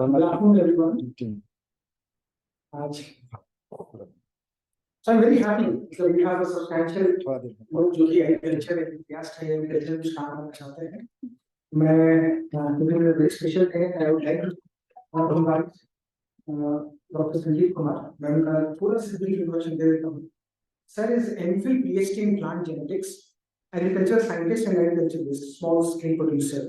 Good afternoon, everyone. So I'm very happy that we have a substantial लोग जो कि agriculture enthusiast है, agriculture में काम करना चाहते हैं. मैं स्पेशल है, I would like to invite doctor Sanjeev Kumar. मैं उनका थोड़ा सा ब्रीफ इंट्रोडक्शन दे देता हूँ. Sir is MPhil PhD in plant genetics, agriculture scientist and agriculture small scale producer.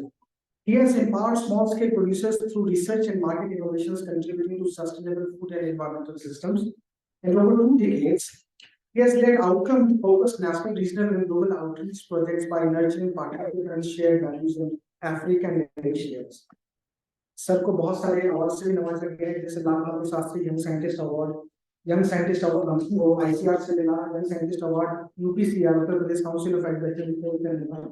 He has empowered small scale producers through research and market innovations, contributing to sustainable food and environmental systems. In over 2 decades, he has led outcome-focused national, regional, and global outreach projects by nurturing partnership and shared values in Africa and Asia. Sir को बहुत सारे award से भी नवाजा गया है, जैसे Lal Bahadur Shastri young scientist award, young scientist award वो आईसीआर से मिला, young scientist award UPCR Uttar Pradesh council of agriculture,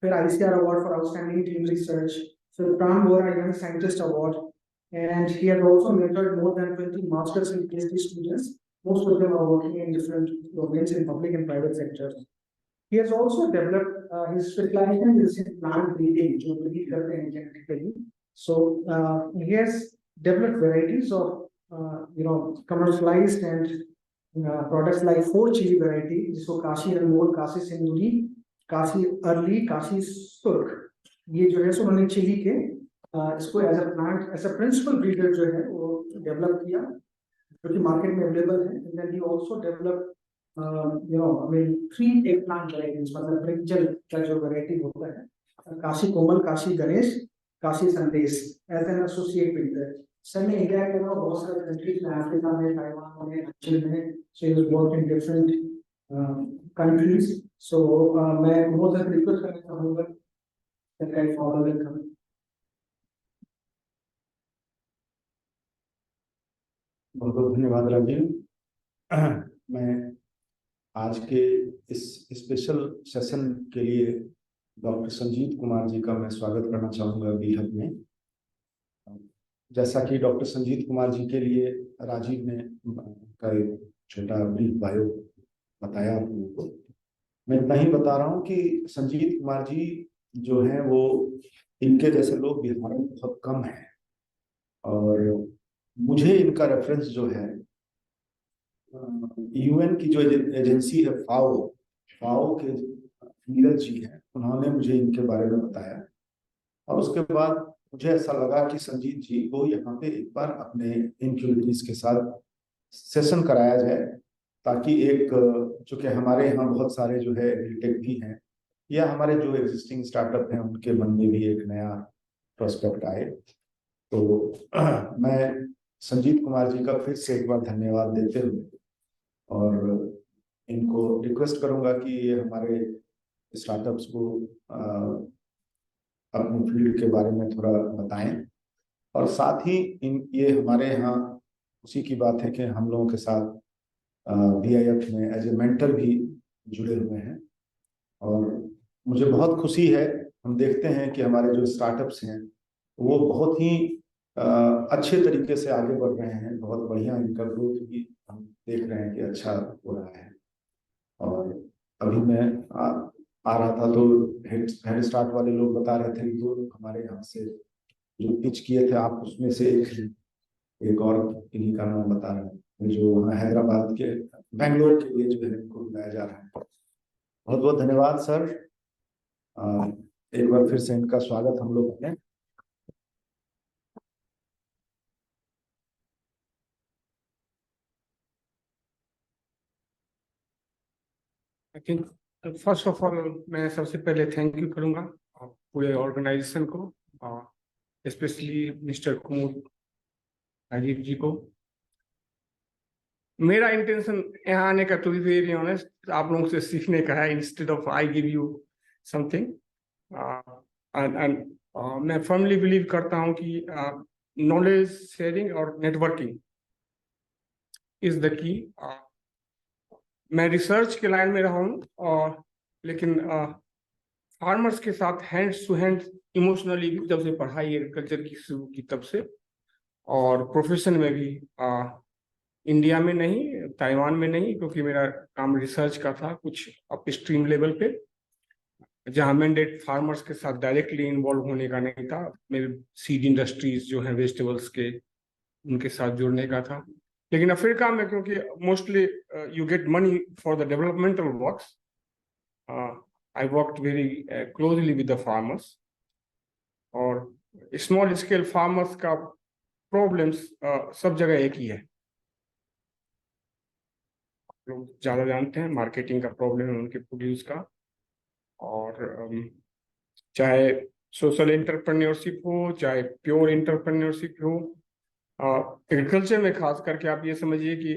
फिर ICR award for outstanding team research, फिर Pran Bora young scientist award, and he has also mentored more than 20 masters and PhD students. Most of them are working in different domains in public and private sectors. He has also developed his specialization is in plant breeding, जो breed करते हैं genetically. So he has developed varieties of commercialized and products like 4 chili variety, जिसको काशी अनमोल, काशी सिंदूरी, Kashi early, Kashi सुर्ख, ये जो है सो उन्होंने चिली के इसको as a plant as a principal breeder जो है वो डेवलप किया, जो कि मार्केट में अवेलेबल है. And then he also develop 3 एक प्लांट वैरायटीज, मतलब ब्रिंजल का जो वैरायटी होता है, काशी कोमल, Kashi Ganesh, Kashi Sandesh as an associate breeder. Sir ने इंडिया के अलावा बहुत सारे कंट्रीज में, अफ्रीका में, ताइवान में, चीन में, so he has worked in different countries. So मैं बहुत ज़्यादा रिक्वेस्ट करना चाहूँगा that I follow the comment. बहुत बहुत धन्यवाद राजीव. मैं आज के इस स्पेशल सेशन के लिए डॉक्टर संजीव कुमार जी का मैं स्वागत करना चाहूँगा बीहद में. जैसा कि डॉक्टर संजीव कुमार जी के लिए राजीव ने का एक छोटा ब्रीफ बायो बताया आप लोगों को, मैं इतना ही बता रहा हूँ कि संजीव कुमार जी जो हैं वो इनके जैसे लोग बिहार में बहुत कम हैं, और मुझे इनका रेफरेंस जो है यूएन की जो एजेंसी है फाओ के नीरज जी हैं, उन्होंने मुझे इनके बारे में बताया. और उसके बाद मुझे ऐसा लगा कि संजीव जी को यहाँ पे एक बार अपने इनक्यूबेटर्स के साथ सेशन कराया जाए, ताकि एक जो कि हमारे यहाँ बहुत सारे जो है एग्रीटेक भी हैं, या हमारे जो एग्जिस्टिंग स्टार्टअप हैं उनके मन में भी एक नया प्रोस्पेक्ट आए. तो मैं संजीव कुमार जी का फिर से एक बार धन्यवाद देते हुए और इनको रिक्वेस्ट करूंगा कि ये हमारे स्टार्टअप्स को अपने फील्ड के बारे में थोड़ा बताएं. और साथ ही ये हमारे यहाँ उसी की बात है कि हम लोगों के साथ BIF में एज ए मेंटर भी जुड़े हुए हैं, और मुझे बहुत खुशी है. हम देखते हैं कि हमारे जो स्टार्टअप्स हैं वो बहुत ही अच्छे तरीके से आगे बढ़ रहे हैं. बहुत बढ़िया इनका ग्रोथ भी हम देख रहे हैं कि अच्छा हो रहा है. और अभी मैं आ रहा था तो हेड स्टार्ट वाले लोग बता रहे थे कि 2 लोग हमारे यहाँ से जो पिच किए थे, आप उसमें से एक और इन्हीं का नाम बता रहे हैं, जो हैदराबाद के बेंगलोर के लिए जो है इनको बुलाया जा रहा है. बहुत बहुत धन्यवाद सर. एक बार फिर से इनका स्वागत हम लोग करें. I think first of all मैं सबसे पहले थैंक यू करूंगा पूरे ऑर्गेनाइजेशन को, स्पेशली मिस्टर कुमार राजीव जी को. मेरा इंटेंशन यहाँ आने का, टू बी वेरी ऑनेस्ट, आप लोगों से सीखने का है, instead of I give you something. And मैं फर्मली बिलीव करता हूँ कि नॉलेज शेयरिंग और नेटवर्किंग इज द की. मैं रिसर्च के लाइन में रहा हूँ, और लेकिन फार्मर्स के साथ हैंड्स टू हैंड इमोशनली जब से पढ़ाई एग्रीकल्चर की शुरू की तब से, और प्रोफेशन में भी इंडिया में नहीं, ताइवान में नहीं, क्योंकि मेरा काम रिसर्च का था कुछ अप स्ट्रीम लेवल पे. जहाँ मैंडेट फार्मर्स के साथ डायरेक्टली इन्वॉल्व होने का नहीं था, मेरे सीड इंडस्ट्रीज जो हैं वेजिटेबल्स के, उनके साथ जुड़ने का था। लेकिन अफ्रीका में क्योंकि mostly you get money for the developmental works, I worked very closely with the farmers. और स्मॉल स्केल फार्मर्स का प्रॉब्लम्स सब जगह एक ही है, लोग ज़्यादा जानते हैं, मार्केटिंग का प्रॉब्लम है उनके प्रोड्यूस का। और चाहे सोशल एंटरप्रेन्योरशिप हो, चाहे प्योर एंटरप्रेन्योरशिप हो, एग्रीकल्चर में खास करके आप ये समझिए कि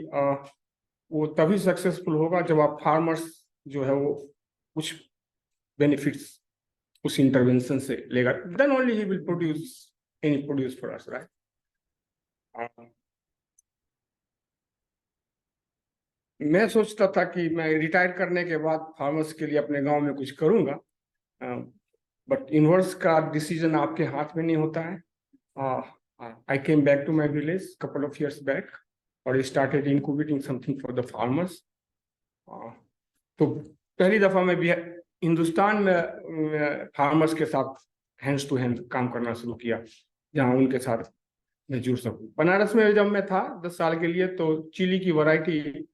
वो तभी सक्सेसफुल होगा जब आप फार्मर्स जो है वो कुछ बेनिफिट्स उस इंटरवेंशन से लेगा, then only he will produce any produce for us, right. मैं सोचता था कि मैं रिटायर करने के बाद फार्मर्स के लिए अपने गांव में कुछ करूंगा, बट इनवर्स का डिसीजन आपके हाथ में नहीं होता है। I came back to my village couple of years back और started incubating something for the farmers. तो पहली दफा मैं भी हिंदुस्तान में फार्मर्स के साथ हैंड्स टू हैंड काम करना शुरू किया, जहां उनके साथ मैं जुड़ सकूं। बनारस में जब मैं था 10 साल के लिए, तो चिली की वैरायटी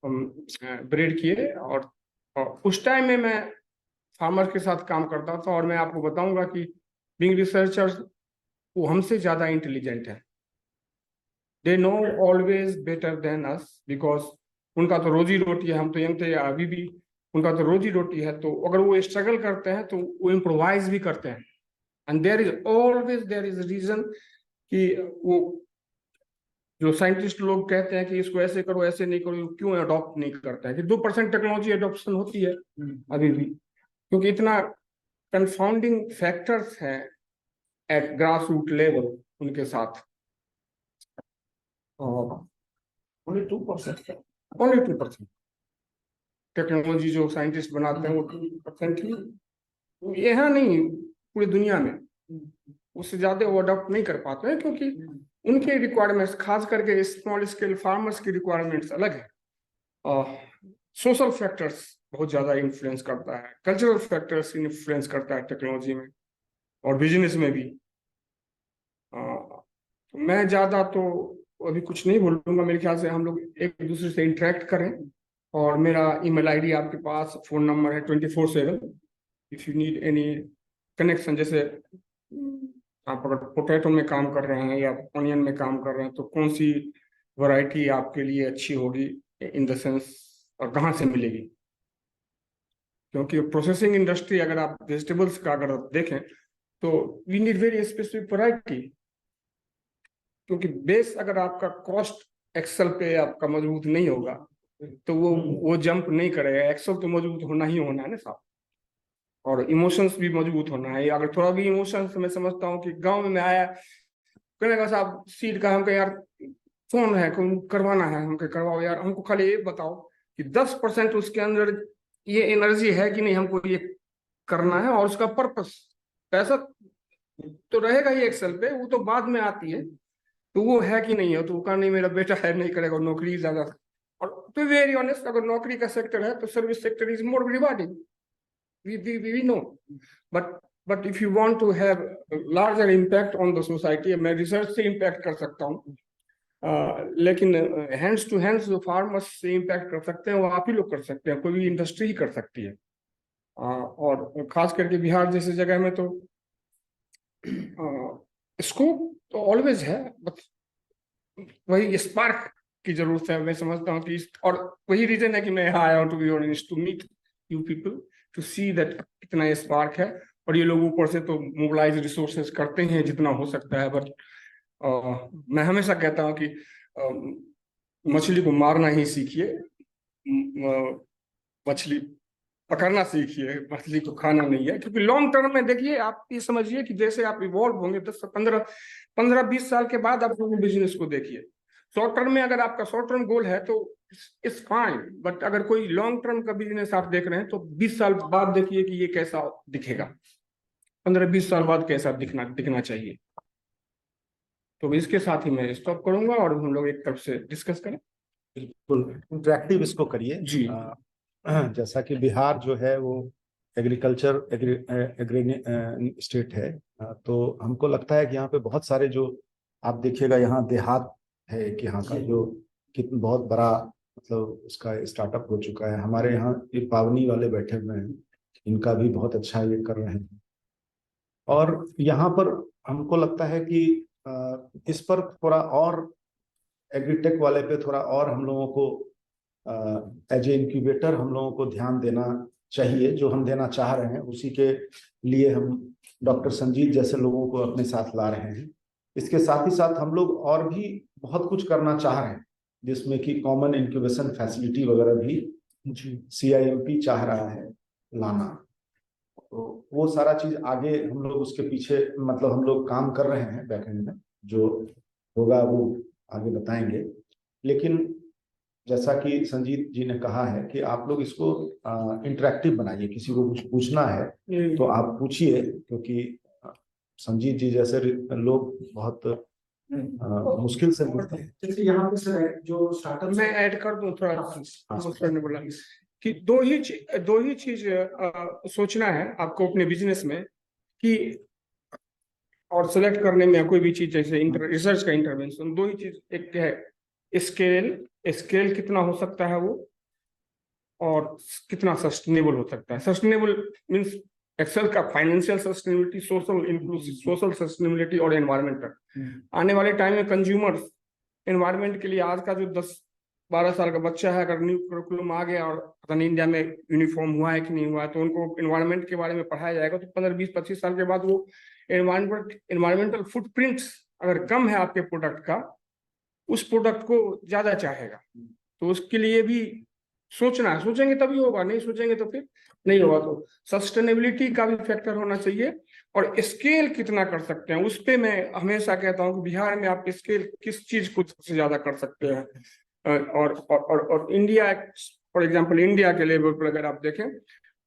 ब्रीड किए, और उस टाइम में मैं फार्मर के साथ काम करता था। और मैं आपको बताऊंगा कि बीइंग रिसर्चर्स वो हमसे ज़्यादा इंटेलिजेंट है, they know always better than us, because उनका तो रोजी रोटी है, हम तो यंग थे, अभी भी उनका तो रोजी रोटी है। तो अगर वो स्ट्रगल करते हैं तो वो इम्प्रोवाइज भी करते हैं, एंड देयर इज रीजन कि वो जो साइंटिस्ट लोग कहते हैं कि इसको ऐसे करो ऐसे नहीं करो, क्यों अडॉप्ट नहीं करते हैं, कि 2% टेक्नोलॉजी अडॉप्शन होती है अभी भी, क्योंकि इतना कंफाउंडिंग फैक्टर्स हैं एट ग्रास रूट लेवल उनके साथ। ओनली 2% टेक्नोलॉजी जो साइंटिस्ट बनाते हैं वो 2% ही, यहाँ नहीं पूरी दुनिया में, उससे ज्यादा वो अडॉप्ट नहीं कर पाते हैं, क्योंकि उनके रिक्वायरमेंट्स, खास करके स्मॉल स्केल फार्मर्स की रिक्वायरमेंट्स अलग है। सोशल फैक्टर्स बहुत ज्यादा इन्फ्लुएंस करता है, कल्चरल फैक्टर्स इन्फ्लुएंस करता है टेक्नोलॉजी में और बिजनेस में भी। मैं ज्यादा तो अभी कुछ नहीं बोलूंगा, मेरे ख्याल से हम लोग एक दूसरे से इंटरेक्ट करें, और मेरा ईमेल आईडी आपके पास, फोन नंबर है 24/7, if you need any connection. जैसे आप अगर पोटैटो में काम कर रहे हैं या ऑनियन में काम कर रहे हैं, तो कौन सी वैरायटी आपके लिए अच्छी होगी इन द सेंस, और कहाँ से मिलेगी, क्योंकि प्रोसेसिंग इंडस्ट्री अगर आप वेजिटेबल्स का अगर आप देखें तो we need very specific variety, क्योंकि बेस अगर आपका कॉस्ट एक्सेल पे आपका मजबूत नहीं होगा तो वो जंप नहीं करेगा। एक्सेल तो मजबूत होना ही होना है ना साहब, और इमोशंस भी मजबूत होना है। अगर थोड़ा भी इमोशंस, मैं समझता हूँ कि गांव में आया कहने का साहब सीड का, हमको यार फोन है करवाना है, हमको करवाओ यार, हमको खाली ये बताओ कि 10% उसके अंदर ये एनर्जी है कि नहीं, हमको ये करना है, और उसका पर्पस, पैसा तो रहेगा ही एक्सेल पे, वो तो बाद में आती है, तो वो है कि नहीं है। तो वो कहा नहीं मेरा बेटा है, नहीं करेगा, नौकरी ज्यादा। और टू वेरी ऑनेस्ट, अगर नौकरी का सेक्टर है तो service sector is more rewarding, we know, but if you want to have larger impact on the society, मैं रिसर्च से इम्पैक्ट कर सकता हूँ, लेकिन हैंड्स टू हैंड्स जो फार्मर्स से इम्पैक्ट कर सकते हैं वो आप ही लोग कर सकते हैं, कोई भी इंडस्ट्री ही कर सकती है। और खास करके बिहार जैसे जगह में तो स्कोप तो ऑलवेज है, बट वही स्पार्क की जरूरत है, मैं समझता हूँ कि और वही रीजन है कि मैं यहाँ आया हूँ, to be honest, to meet you people, to see that कितना स्पार्क है। और ये लोग ऊपर से तो मोबिलाइज रिसोर्सेज करते हैं जितना हो सकता है, बट मैं हमेशा कहता हूँ कि मछली को मारना ही सीखिए, मछली पकड़ना सीखिए, मछली को खाना नहीं है। क्योंकि लॉन्ग टर्म में देखिए, आप ये समझिए कि जैसे आप इवॉल्व होंगे 10-15-20 साल के बाद आप बिजनेस को देखिए। शॉर्ट टर्म में अगर आपका शॉर्ट टर्म गोल है तो इट्स फाइन, बट अगर कोई लॉन्ग टर्म का बिजनेस आप देख रहे हैं तो 20 साल बाद देखिए कि ये कैसा दिखेगा, 15-20 साल बाद कैसा दिखना चाहिए। तो इसके साथ ही मैं स्टॉप करूंगा और हम लोग एक तरफ से डिस्कस करें। बिल्कुल इंटरेक्टिव इसको करिए जी। जैसा कि बिहार जो है वो एग्रीकल्चर एग्री स्टेट है। तो हमको लगता है कि यहाँ पे बहुत सारे जो आप देखिएगा, यहाँ देहात है एक यहाँ का, जो कितना बहुत बड़ा मतलब उसका स्टार्टअप हो चुका है। हमारे यहाँ ये पावनी वाले बैठे हुए हैं, इनका भी बहुत अच्छा ये कर रहे हैं। और यहाँ पर हमको लगता है कि इस पर थोड़ा और एग्रीटेक वाले पे थोड़ा और हम लोगों को एज ए इंक्यूबेटर हम लोगों को ध्यान देना चाहिए, जो हम देना चाह रहे हैं। उसी के लिए हम डॉक्टर संजीत जैसे लोगों को अपने साथ ला रहे हैं। इसके साथ ही साथ हम लोग और भी बहुत कुछ करना चाह रहे हैं, जिसमें कि कॉमन इंक्यूबेशन फैसिलिटी वगैरह भी CIMP चाह रहा है लाना। तो वो सारा चीज आगे हम लोग उसके पीछे मतलब हम लोग काम कर रहे हैं बैकएंड में, जो होगा वो आगे बताएंगे। लेकिन जैसा कि संजीत जी ने कहा है कि आप लोग इसको इंटरेक्टिव बनाइए, किसी को कुछ पूछना है तो आप पूछिए, क्योंकि संजीत जी जैसे लोग बहुत मुश्किल से मिलते हैं। जैसे यहाँ पे सर जो स्टार्टअप मैं ऐड कर दूं थोड़ा, वो सर ने बोला कि दो ही चीज सोचना है आपको अपने बिजनेस में, कि और सेलेक्ट करने में कोई भी चीज, जैसे रिसर्च का इंटरवेंशन, दो ही चीज, एक क्या है स्केल कितना हो सकता है वो, और कितना सस्टेनेबल हो सकता है। सस्टेनेबल मींस एक्सेल का financial sustainability, social inclusive, social sustainability और एनवायरमेंटल। आने वाले टाइम में कंज्यूमर्स एनवायरमेंट के लिए, आज का जो 10-12 साल का बच्चा है, अगर न्यू करिकुलम आ गया और पता नहीं इंडिया में यूनिफॉर्म हुआ है कि नहीं हुआ है, तो उनको एनवायरमेंट के बारे में पढ़ाया जाएगा, तो 15-20-25 साल के बाद वो एनवायरमेंटल फुटप्रिंट्स अगर कम है आपके प्रोडक्ट का, उस प्रोडक्ट को ज्यादा चाहेगा। तो उसके लिए भी सोचना है, सोचेंगे तभी होगा, नहीं सोचेंगे तो फिर नहीं होगा। तो सस्टेनेबिलिटी का भी फैक्टर होना चाहिए, और स्केल कितना कर सकते हैं उस पे मैं हमेशा कहता हूं कि बिहार में आप स्केल किस चीज को सबसे ज्यादा कर सकते हैं। और इंडिया, फॉर एग्जांपल इंडिया के लेवल पर अगर आप देखें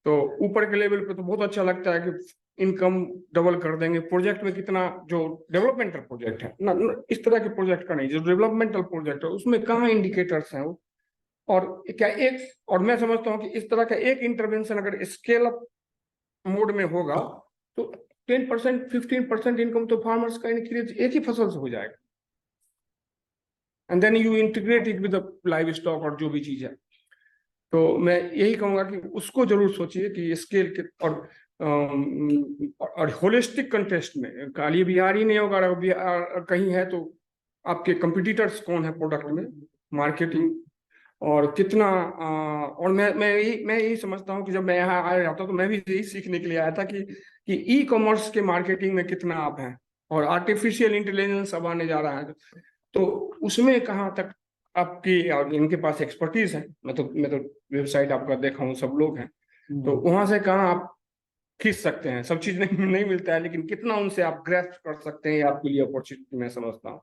तो ऊपर के लेवल पे तो बहुत अच्छा लगता है कि इनकम डबल कर देंगे। प्रोजेक्ट में कितना, जो डेवलपमेंटल प्रोजेक्ट है ना, इस तरह के प्रोजेक्ट का नहीं, जो डेवलपमेंटल प्रोजेक्ट है उसमें कहाँ इंडिकेटर्स हैं वो, और क्या एक, और मैं समझता हूँ कि इस तरह का एक इंटरवेंशन अगर स्केल अप मोड में होगा तो 10% 15% इनकम तो फार्मर्स का इंक्रीज एक ही फसल से हो जाएगा, and then you integrate it with livestock और जो भी चीज है। तो मैं यही कहूंगा कि उसको जरूर सोचिए कि स्केल के, और होलिस्टिक कंटेस्ट में खाली बिहार ही नहीं होगा, अगर बिहार कहीं है तो आपके कंपटीटर्स कौन है प्रोडक्ट में, मार्केटिंग और कितना। और मैं यही समझता हूँ कि जब मैं यहाँ आया था तो मैं भी यही सीखने के लिए आया था कि ई कॉमर्स के मार्केटिंग में कितना आप हैं, और आर्टिफिशियल इंटेलिजेंस अब आने जा रहा है, तो उसमें कहाँ तक आपकी, और इनके पास एक्सपर्टीज है। मैं तो वेबसाइट आपका देखा हूँ, सब लोग हैं, तो वहां से कहाँ आप खींच सकते हैं। सब चीज नहीं मिलता है, लेकिन कितना उनसे आप ग्रैस्प कर सकते हैं, ये आपके लिए अपॉर्चुनिटी मैं समझता हूँ।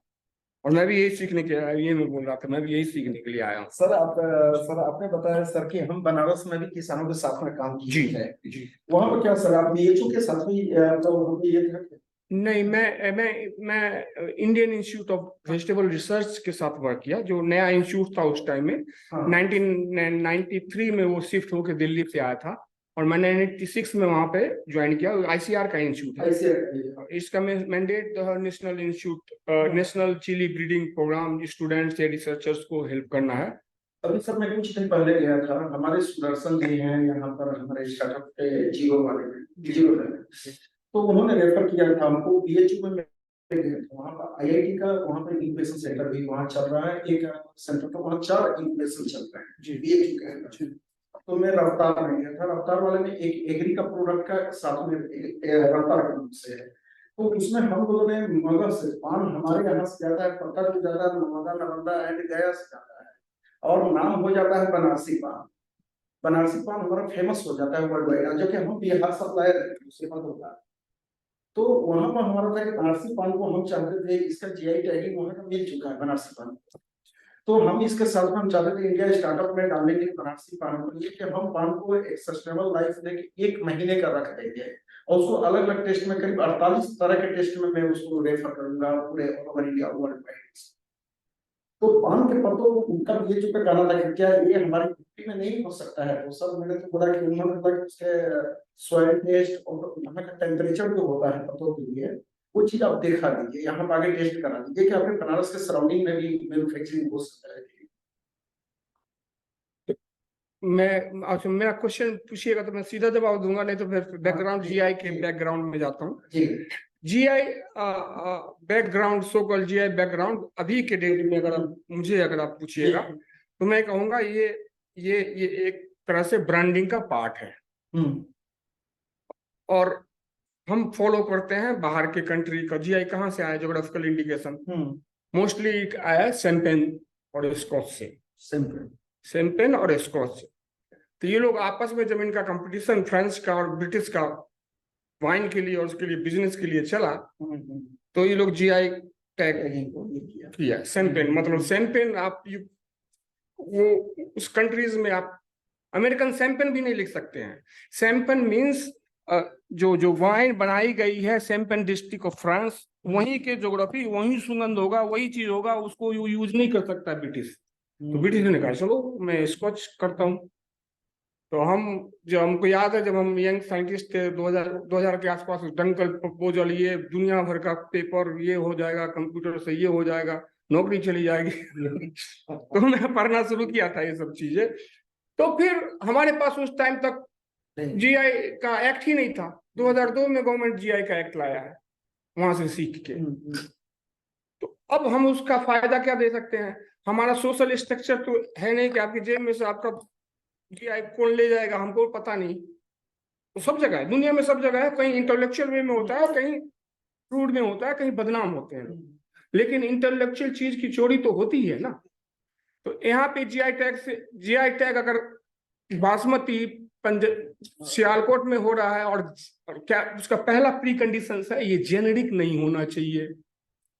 और मैं भी यही सीखने के, ये मैं बोल रहा था, मैं भी यही सीखने के लिए आया हूँ। सर आपने बताया सर कि हम बनारस में भी किसानों के साथ में काम किए हैं जी। वहाँ पर क्या सर आप बीएचयू के साथ भी तो हम ये था? नहीं, मैं Indian institute of vegetable research के साथ वर्क किया, जो नया इंस्टीट्यूट था उस टाइम में। हाँ। 1993 में वो शिफ्ट होकर दिल्ली से आया था, और मैंने 96 में वहां पे ज्वाइन किया। ICR का इंस्टीट्यूट है, इसका mandate national institute, national chilli breeding program students या रिसर्चर्स को हेल्प करना है। अभी सर मैं कुछ दिन पहले गया था, हमारे सुदर्शन जी हैं यहाँ पर हमारे स्टार्टअप के जीरो वाले में, तो उन्होंने रेफर किया था हमको बीएचयू में गए थे, वहाँ पर IIT का वहाँ पे इंक्यूबेशन सेंटर भी वहाँ चल रहा है, एक सेंटर तो वहाँ 4 इंक्यूबेशन चल रहे हैं जी बीएचयू के अंदर। तो मैं रफ्तार में गया था, रफ्तार वाले में एक एग्री का प्रोडक्ट का साथ में रफ्तार का नाम से है, तो उसमें हम लोगों ने मगध से पान हमारे यहाँ से जाता है, पत्ता भी ज्यादा नर्मदा नालंदा एंड गया से जाता है, और नाम हो जाता है बनारसी पान। बनारसी पान हमारा फेमस हो जाता है वर्ल्ड वाइड, जो कि हम बिहार सप्लायर फेमस होता है। तो वहां पर हमारा था कि बनारसी पान को हम चाहते थे, इसका GI टैगिंग वहां का मिल चुका है बनारसी पान, तो हम इसके साथ में हम चाहते थे इंडिया स्टार्टअप में डालने के बनारसी पान को, कि हम पान को एक सस्टेनेबल लाइफ देके 1 महीने का रख देंगे, और उसको अलग अलग टेस्ट में, करीब 48 तरह के टेस्ट में मैं उसको रेफर करूंगा पूरे ओवर इंडिया वर्ल्ड वाइड। तो पान के पत्तों को उनका बीएचयू पे कहना था कि क्या ये हमारी मिट्टी में नहीं हो सकता है, तो सर मैंने तो बोला कि उन्होंने बोला कि उसके सॉइल टेस्ट और यहाँ का टेम्परेचर जो होता है पत्तों के लिए वो चीज आप देखा दीजिए, यहाँ पर आगे टेस्ट करा दीजिए कि अपने बनारस के सराउंडिंग में भी मैन्युफैक्चरिंग हो सकता है। मैं अच्छा, मेरा क्वेश्चन पूछिएगा तो मैं सीधा जवाब दूंगा, नहीं तो फिर बैकग्राउंड जीआई के बैकग्राउंड में जाता हूँ। जी GI background, so called GI background अभी के डेट में अगर आप पूछिएगा तो मैं कहूँगा ये एक तरह से ब्रांडिंग का पार्ट है। और हम फॉलो करते हैं बाहर के कंट्री का। जीआई कहाँ से आया? ज्योग्राफिकल इंडिकेशन मोस्टली आया शैंपेन और स्कॉच से, शैंपेन और स्कॉच से। तो ये लोग आपस में जब इनका कंपटीशन फ्रेंच का और ब्रिटिश का वाइन के लिए और उसके लिए बिजनेस के लिए चला तो ये लोग जीआई टैग किया। शैंपेन मतलब शैंपेन आप वो उस कंट्रीज में आप अमेरिकन शैंपेन भी नहीं लिख सकते हैं। शैंपेन मींस जो वाइन बनाई गई है शैंपेन डिस्ट्रिक्ट ऑफ फ्रांस, वहीं के ज्योग्राफी, वहीं सुगंध होगा, वही चीज होगा, उसको यूज नहीं कर सकता ब्रिटिश। तो ब्रिटिश ने कहा चलो मैं स्कॉच करता हूँ। तो हमको याद है जब हम यंग साइंटिस्ट थे 2000 के आसपास, डंकल प्रपोजल, ये दुनिया भर का पेपर, ये हो जाएगा कंप्यूटर से, ये हो जाएगा, नौकरी चली जाएगी तो मैं पढ़ना शुरू किया था ये सब चीजें। तो फिर हमारे पास उस टाइम तक जीआई का एक्ट ही नहीं था। 2002 में गवर्नमेंट जीआई का एक्ट लाया है वहां से सीख के। तो अब हम उसका फायदा क्या दे सकते हैं? हमारा सोशल स्ट्रक्चर तो है नहीं कि आपकी जेब में से आपका जीआई कौन ले जाएगा, हमको पता नहीं। तो सब जगह है, दुनिया में सब जगह है, कहीं इंटेलेक्चुअल वे में होता है, कहीं क्रूड में होता है, कहीं बदनाम होते हैं। लेकिन इंटेलेक्चुअल चीज की चोरी तो होती है ना। तो यहाँ पे जीआई टैग अगर बासमती सियालकोट में हो रहा है और क्या उसका पहला प्री कंडीशन है, ये जेनेरिक नहीं होना चाहिए।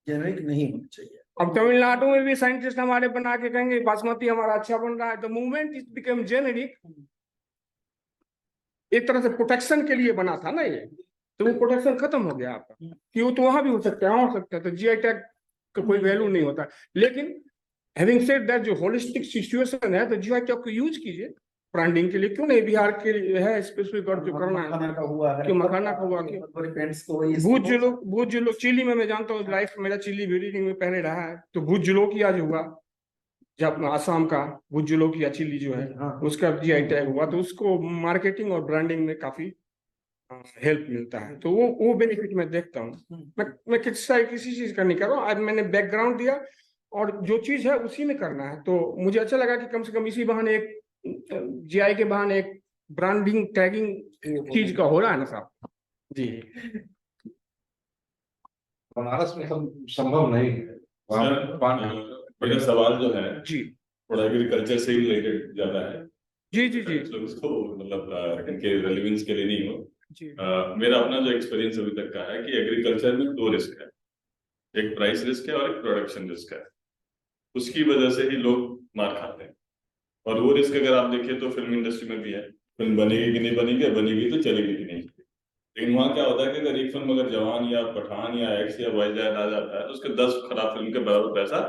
जेनेरिक नहीं होना चाहिए। अब तमिलनाडु में भी साइंटिस्ट हमारे बना के कहेंगे बासमती हमारा अच्छा बन रहा है। The movement it become generic, एक तरह से प्रोटेक्शन के लिए बना था ना ये, तो वो प्रोटेक्शन खत्म हो गया आपका कि वो तो वहां भी हो सकता है, वहां हो सकता है। तो जीआई टैग का कोई वैल्यू नहीं होता। लेकिन हैविंग सेड दैट, जो होलिस्टिक सिचुएशन है, तो जीआई टैग को यूज कीजिए ब्रांडिंग के लिए। क्यों नहीं? बिहार के लिए है स्पेसिफिक और जो करना है, मखाना का हुआ है, क्यों मखाना का हुआ, क्यों भूज जो लोग चिली में मैं जानता हूँ, लाइफ मेरा चिली ब्रीडिंग में पहले रहा है। तो भूज जुलोकिया जो हुआ, जब आसाम का भूज जुलोकिया चिली जो है, उसका जीआई टैग हुआ, तो उसको मार्केटिंग और ब्रांडिंग में काफी हेल्प मिलता है। तो वो बेनिफिट मैं देखता हूँ। मैं किसी चीज का नहीं कर रहा हूँ। आज मैंने बैकग्राउंड दिया और जो चीज है उसी में करना है। तो मुझे अच्छा लगा कि कम से कम इसी बहाने एक जीआई के बहाने एक ब्रांडिंग टैगिंग चीज का हो रहा है ना साहब जी। बनारस में संभव नहीं है। मेरा सवाल जो है जी थोड़ा एग्रीकल्चर से रिलेटेड ज्यादा है। जी जी जी लोग इसको मतलब इनके रेलेवेंस के लिए नहीं हो जी। मेरा अपना जो एक्सपीरियंस अभी तक का है कि एग्रीकल्चर में दो रिस्क है, एक प्राइस रिस्क है और एक प्रोडक्शन रिस्क है। उसकी वजह से ही लोग मार खाते हैं। और वो रिस्क अगर आप देखें तो फिल्म इंडस्ट्री में भी है, फिल्म बनेगी कि नहीं बनेगी, बनेगी तो चलेगी कि नहीं। लेकिन वहाँ क्या होता है कि अगर एक फिल्म अगर जवान या पठान या एक्स या वाई जेड आ जाता है तो उसके 10 खराब फिल्म के बराबर पैसा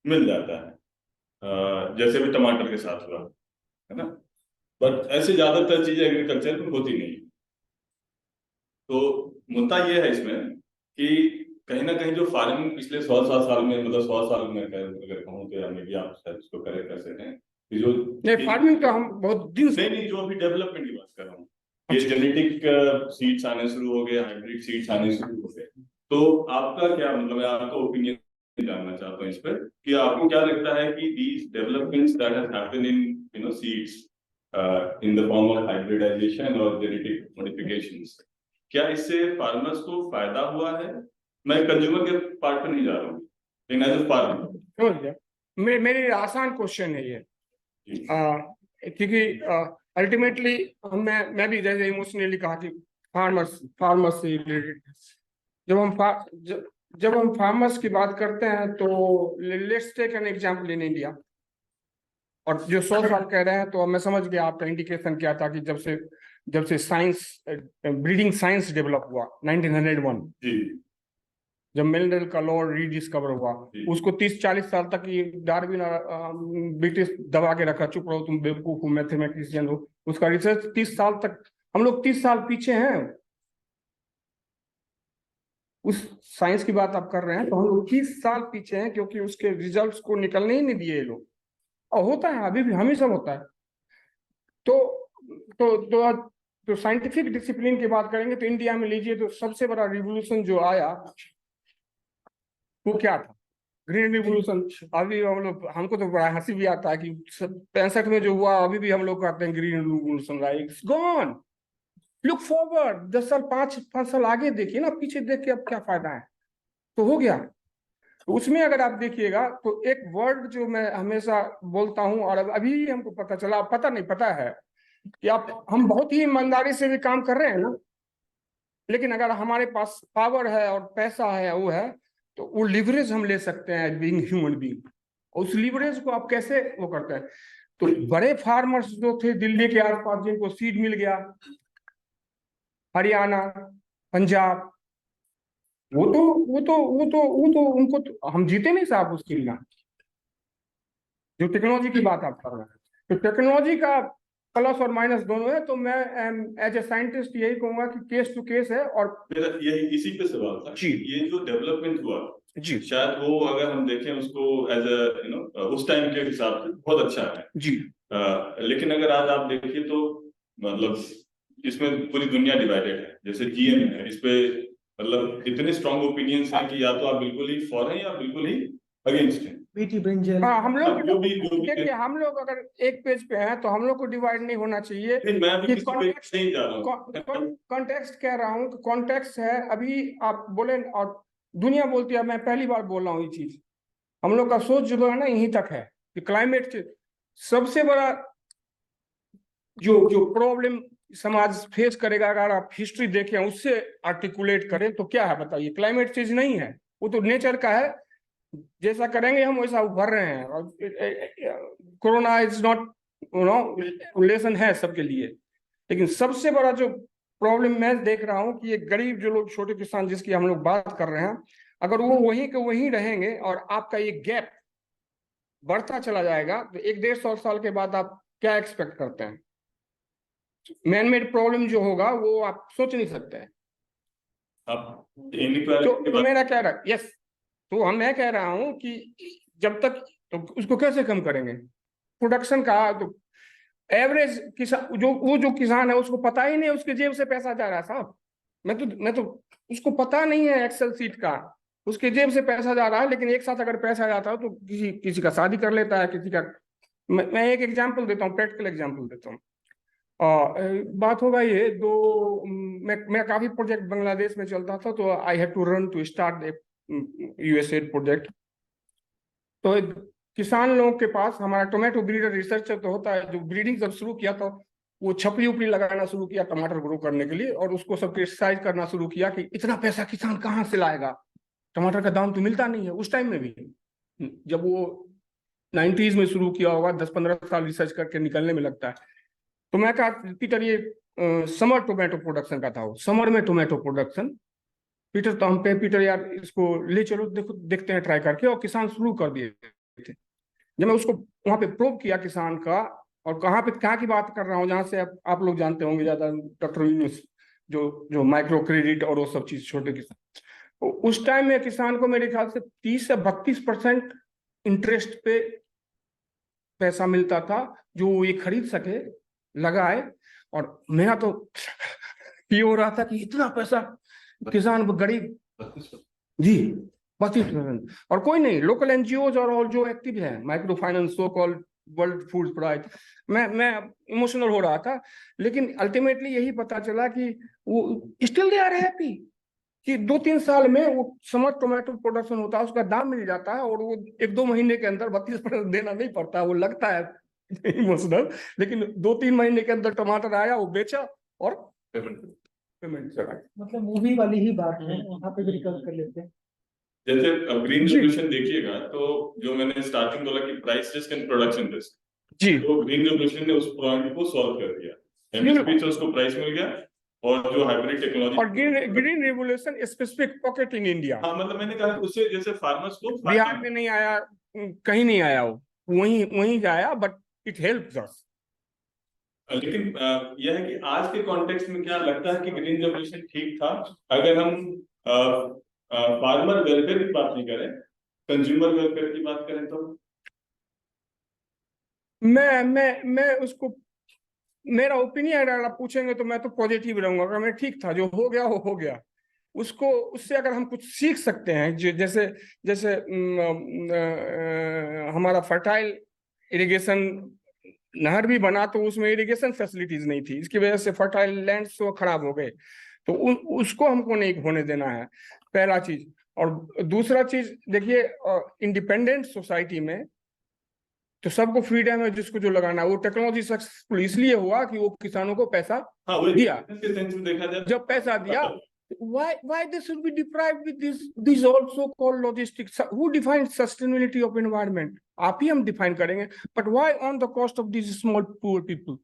मिल जाता है, जैसे भी टमाटर के साथ हुआ है ना। बट ऐसे ज्यादातर चीजें एग्रीकल्चर में होती नहीं। तो मुद्दा ये है इसमें कि कहीं ना कहीं जो फार्मिंग पिछले 100 साल में, मतलब 100 साल में अगर कहूँ तो, या मे भी आप शायद इसको करेक्ट कर सकते हैं कि जो नहीं, फार्मिंग तो हम बहुत दिन से नहीं, जो अभी डेवलपमेंट की बात कर रहा हूँ, ये जेनेटिक सीड्स आने शुरू हो गए, हाइब्रिड सीड्स आने शुरू हो गए। तो आपका क्या मतलब है, आपका ओपिनियन जानना चाहता हूँ इस पर कि आपको क्या लगता है कि these developments that have happened in seeds in the form of hybridization और genetic modifications, क्या इससे फार्मर्स को फायदा हुआ है? मैं कंज्यूमर के पार्ट पे नहीं जा रहा हूँ, लेकिन एज ए फार्मर समझ गया। मेरे आसान क्वेश्चन है ये, क्योंकि अल्टीमेटली मैं भी जैसे इमोशनली कहा कि फार्मर्स से रिलेटेड जब हम फार्मर्स की बात करते हैं तो let's take an example in India. और जो 100 साल कह रहे हैं तो मैं समझ गया आपका इंडिकेशन क्या था कि जब से साइंस, ब्रीडिंग साइंस डेवलप हुआ 1901, जब मेंडल का लॉ रीडिस्कवर हुआ, जी। उसको 30-40 साल तक ये डार्विन ब्रिटिश दबा के रखा, चुप रहो तुम बेवकूफ हो, मैथमेटिशियन हो। उसका रिसर्च 30 साल तक, हम लोग 30 साल पीछे हैं उस साइंस की बात आप कर रहे हैं, तो हम लोग 30 साल पीछे हैं, क्योंकि उसके रिजल्ट्स को निकलने ही नहीं दिए ये लोग। और होता है अभी भी, हमेशा होता है। तो तो साइंटिफिक डिसिप्लिन की बात करेंगे तो इंडिया में लीजिए, तो सबसे बड़ा रिवोल्यूशन जो आया वो क्या था? Green revolution. अभी हम लोग, हमको तो बड़ा हंसी भी आता है कि 65 में जो हुआ, अभी भी हम लोग कहते हैं green revolution, right? It's gone. Look forward 10 साल 5 साल आगे देखिए ना, पीछे देख के अब क्या फायदा है? तो हो गया। तो उसमें अगर आप देखिएगा तो एक वर्ड जो मैं हमेशा बोलता हूं, और अभी हमको पता चला, पता नहीं पता है कि आप, हम बहुत ही ईमानदारी से भी काम कर रहे हैं ना, लेकिन अगर हमारे पास पावर है और पैसा है, वो है, तो वो लिवरेज हम ले सकते हैं बीइंग ह्यूमन बीइंग। उस लिवरेज को आप कैसे वो करते हैं? तो बड़े फार्मर्स जो थे दिल्ली के आसपास, जिनको सीड मिल गया, हरियाणा, पंजाब, वो तो उनको तो हम जीते नहीं साहब उसके लिए। जो टेक्नोलॉजी की बात आप कर रहे हैं, तो टेक्नोलॉजी का प्लस और माइनस दोनों है। तो मैं एज ए साइंटिस्ट यही कहूंगा कि केस टू केस है। और मेरा यही इसी पे सवाल था जी। ये जो डेवलपमेंट हुआ जी शायद वो अगर हम देखें उसको एज अ उस टाइम के हिसाब से बहुत अच्छा है जी। लेकिन अगर आज आप देखिए तो मतलब इसमें पूरी दुनिया डिवाइडेड है। जैसे जीएम है, इस पे मतलब इतने स्ट्रॉन्ग ओपिनियंस हैं कि या तो आप बिल्कुल ही फॉर हैं या बिल्कुल ही अगेंस्ट हैं। BT brinjal. हाँ, हम लोग जो भी देखिए, हम लोग अगर एक पेज पे हैं तो हम लोग को डिवाइड नहीं होना चाहिए। नहीं, मैं भी कि किसी पे नहीं जा रहा हूँ। कॉन्टेक्स्ट कह रहा हूँ कि कॉन्टेक्स्ट है। अभी आप बोले और दुनिया बोलती है, मैं पहली बार बोल रहा हूँ ये चीज। हम लोग का सोच जो है ना, यहीं तक है कि क्लाइमेट चेंज सबसे बड़ा जो प्रॉब्लम समाज फेस करेगा, अगर आप हिस्ट्री देखें उससे आर्टिकुलेट करें तो क्या है बताइए? क्लाइमेट चेंज नहीं है, वो तो नेचर का है। जैसा करेंगे हम वैसा उभर रहे हैं। और कोरोना इज नॉट लेसन है सबके लिए। लेकिन सबसे बड़ा जो प्रॉब्लम मैं देख रहा हूं कि ये गरीब जो लोग, छोटे किसान जिसकी हम लोग बात कर रहे हैं, अगर वो वहीं के वहीं रहेंगे और आपका ये गैप बढ़ता चला जाएगा, तो 100-150 साल के बाद आप क्या एक्सपेक्ट करते हैं? मैन मेड प्रॉब्लम जो होगा वो आप सोच नहीं सकते हैं। आप inequality तो मेरा कह रहा, यस, तो हम मैं कह रहा हूं कि जब तक, तो उसको कैसे कम करेंगे? प्रोडक्शन का तो एवरेज किसान, जो किसान है, उसको पता ही नहीं उसके जेब से पैसा जा रहा है साहब। मैं तो उसको पता नहीं है एक्सेल सीट का, उसके जेब से पैसा जा रहा है। लेकिन एक साथ अगर पैसा जाता है तो किसी का शादी कर लेता है, किसी का। मैं एक एग्जांपल देता हूँ, प्रैक्टिकल एग्जांपल देता हूँ। बात होगा ये मैं काफी प्रोजेक्ट बांग्लादेश में चलता था, तो I have to run to start USAID project. तो किसान लोगों के पास हमारा टोमेटो ब्रीडर रिसर्चर तो होता है, जो ब्रीडिंग जब शुरू किया था, वो छपरी उपरी लगाना शुरू किया टमाटर ग्रो करने के लिए, और उसको सब क्रिटिसाइज करना शुरू किया कि इतना पैसा किसान कहाँ से लाएगा, टमाटर का दाम तो मिलता नहीं है। उस टाइम में भी, जब वो 90s में शुरू किया होगा, 10-15 साल रिसर्च करके निकलने में लगता है। तो मैं कहा पीटर, ये समर टोमेटो प्रोडक्शन का था, वो समर में टोमेटो प्रोडक्शन। पीटर तो हम पे, पीटर यार इसको ले चलो, देखो देखते हैं ट्राई करके, और किसान शुरू कर दिए थे। जब मैं उसको वहां पे प्रोब किया किसान का, और कहाँ की बात कर रहा हूँ, जहाँ से आप लोग जानते होंगे ज्यादा, डॉक्टर यूनुस, जो माइक्रो क्रेडिट और वो सब चीज, छोटे किसान। तो उस टाइम में किसान को मेरे ख्याल से 30 से 32% इंटरेस्ट पे पैसा मिलता था, जो वो ये खरीद सके, लगाए। और मेरा तो ये हो रहा था कि इतना पैसा किसान गरीब, जी 32%। और कोई नहीं, लोकल एनजीओज और जो एक्टिव है, micro finance, so called world food pride, मैं इमोशनल हो रहा था। लेकिन अल्टीमेटली यही पता चला कि वो स्टिल दे आर हैप्पी कि 2-3 साल में वो समर टोमेटो प्रोडक्शन होता है, उसका दाम मिल जाता है, और वो 1-2 महीने के अंदर 32% देना नहीं पड़ता। वो लगता है इमोशनल, लेकिन 2-3 महीने के अंदर टमाटर आया, वो बेचा और पेमेंट चला। मतलब मूवी वाली ही बात है, वहाँ पे भी रिकवर कर लेते हैं। जैसे ग्रीन रेवोल्यूशन देखिएगा तो जो मैंने स्टार्टिंग बोला कि price risk and production risk, जी, तो ग्रीन रेवोल्यूशन ने उस पॉइंट को सॉल्व कर दिया। एमएसपी से उसको प्राइस मिल गया और जो हाइब्रिड टेक्नोलॉजी और green revolution specific pocket in India, हाँ मतलब मैंने कहा उससे जैसे फार्मर्स को बिहार में नहीं आया, कहीं नहीं आया, वो वहीं आया, बट इट हेल्प्स अस। लेकिन यह है कि आज के कॉन्टेक्स्ट में क्या लगता है कि ग्रीन रेवोल्यूशन ठीक था अगर हम फार्मर वेलफेयर की बात नहीं करें, कंज्यूमर वेलफेयर की बात करें तो। मैं उसको, मेरा ओपिनियन अगर आप पूछेंगे तो मैं तो पॉजिटिव रहूंगा, अगर मैं ठीक था, जो हो गया वो हो गया। उसको, उससे अगर हम कुछ सीख सकते हैं, जैसे जैसे हमारा फर्टाइल इरिगेशन नहर भी बना तो उसमें इरिगेशन फैसिलिटीज नहीं थी, इसकी वजह से फर्टाइल लैंड तो खराब हो गए, तो उसको हमको नहीं होने देना है, पहला चीज। और दूसरा चीज देखिए, इंडिपेंडेंट सोसाइटी में तो सबको फ्रीडम है जिसको जो लगाना है। वो टेक्नोलॉजी सक्सेसफुल इसलिए हुआ कि वो किसानों को पैसा हाँ वो दिया, के सेंस में देखा जाए जब पैसा दिया, why they should be deprived with these also called logistics? Who defines sustainability of environment? आप ही हम डिफाइन करेंगे, but why on the cost of these small poor people?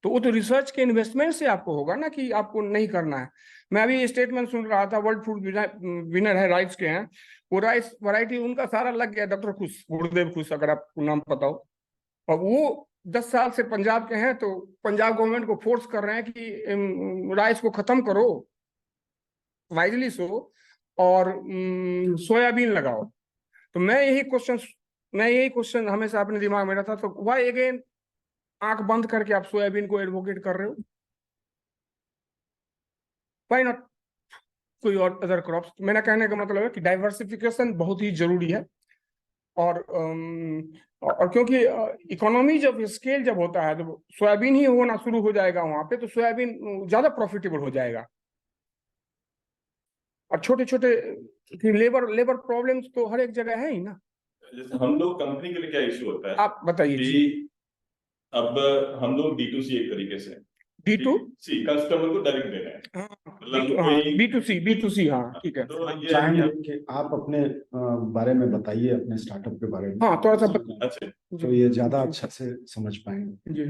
तो वो तो रिसर्च के इन्वेस्टमेंट से आपको होगा ना, कि आपको नहीं करना है। मैं अभी स्टेटमेंट सुन रहा था, वर्ल्ड फूड विनर है, राइस के हैं, वो राइस वैरायटी उनका सारा लग गया, डॉक्टर खुश, गुरुदेव खुश, अगर आपको नाम पता हो। और वो 10 साल से पंजाब के हैं, तो पंजाब गवर्नमेंट को फोर्स कर रहे हैं कि राइस को खत्म करो, वाइजली सो, और सोयाबीन लगाओ। तो मैं यही क्वेश्चन हमेशा अपने दिमाग में रहता, तो व्हाई अगेन आंख बंद करके आप सोयाबीन को एडवोकेट कर रहे हो? व्हाई नॉट कोई और अदर क्रॉप्स? मेरा कहने का मतलब है कि डाइवर्सिफिकेशन बहुत ही जरूरी है। और क्योंकि इकोनॉमी जब स्केल जब होता है, जब सोयाबीन ही होना शुरू हो जाएगा वहां पे, तो सोयाबीन ज्यादा प्रॉफिटेबल हो जाएगा। और छोटे छोटे लेबर प्रॉब्लम्स तो हर एक जगह है ही ना। जैसे हम लोग कंपनी के लिए क्या इश्यू होता है आप बताइए जी। कि अब हम लोग D2C एक तरीके से, D2C कस्टमर को डायरेक्ट दे रहे हैं, B2C, हाँ ठीक है। तो हम ये चाहेंगे कि आप अपने बारे में बताइए, अपने स्टार्टअप के बारे में। हाँ थोड़ा सा अच्छा तो ये ज्यादा अच्छा से समझ पाएंगे जी।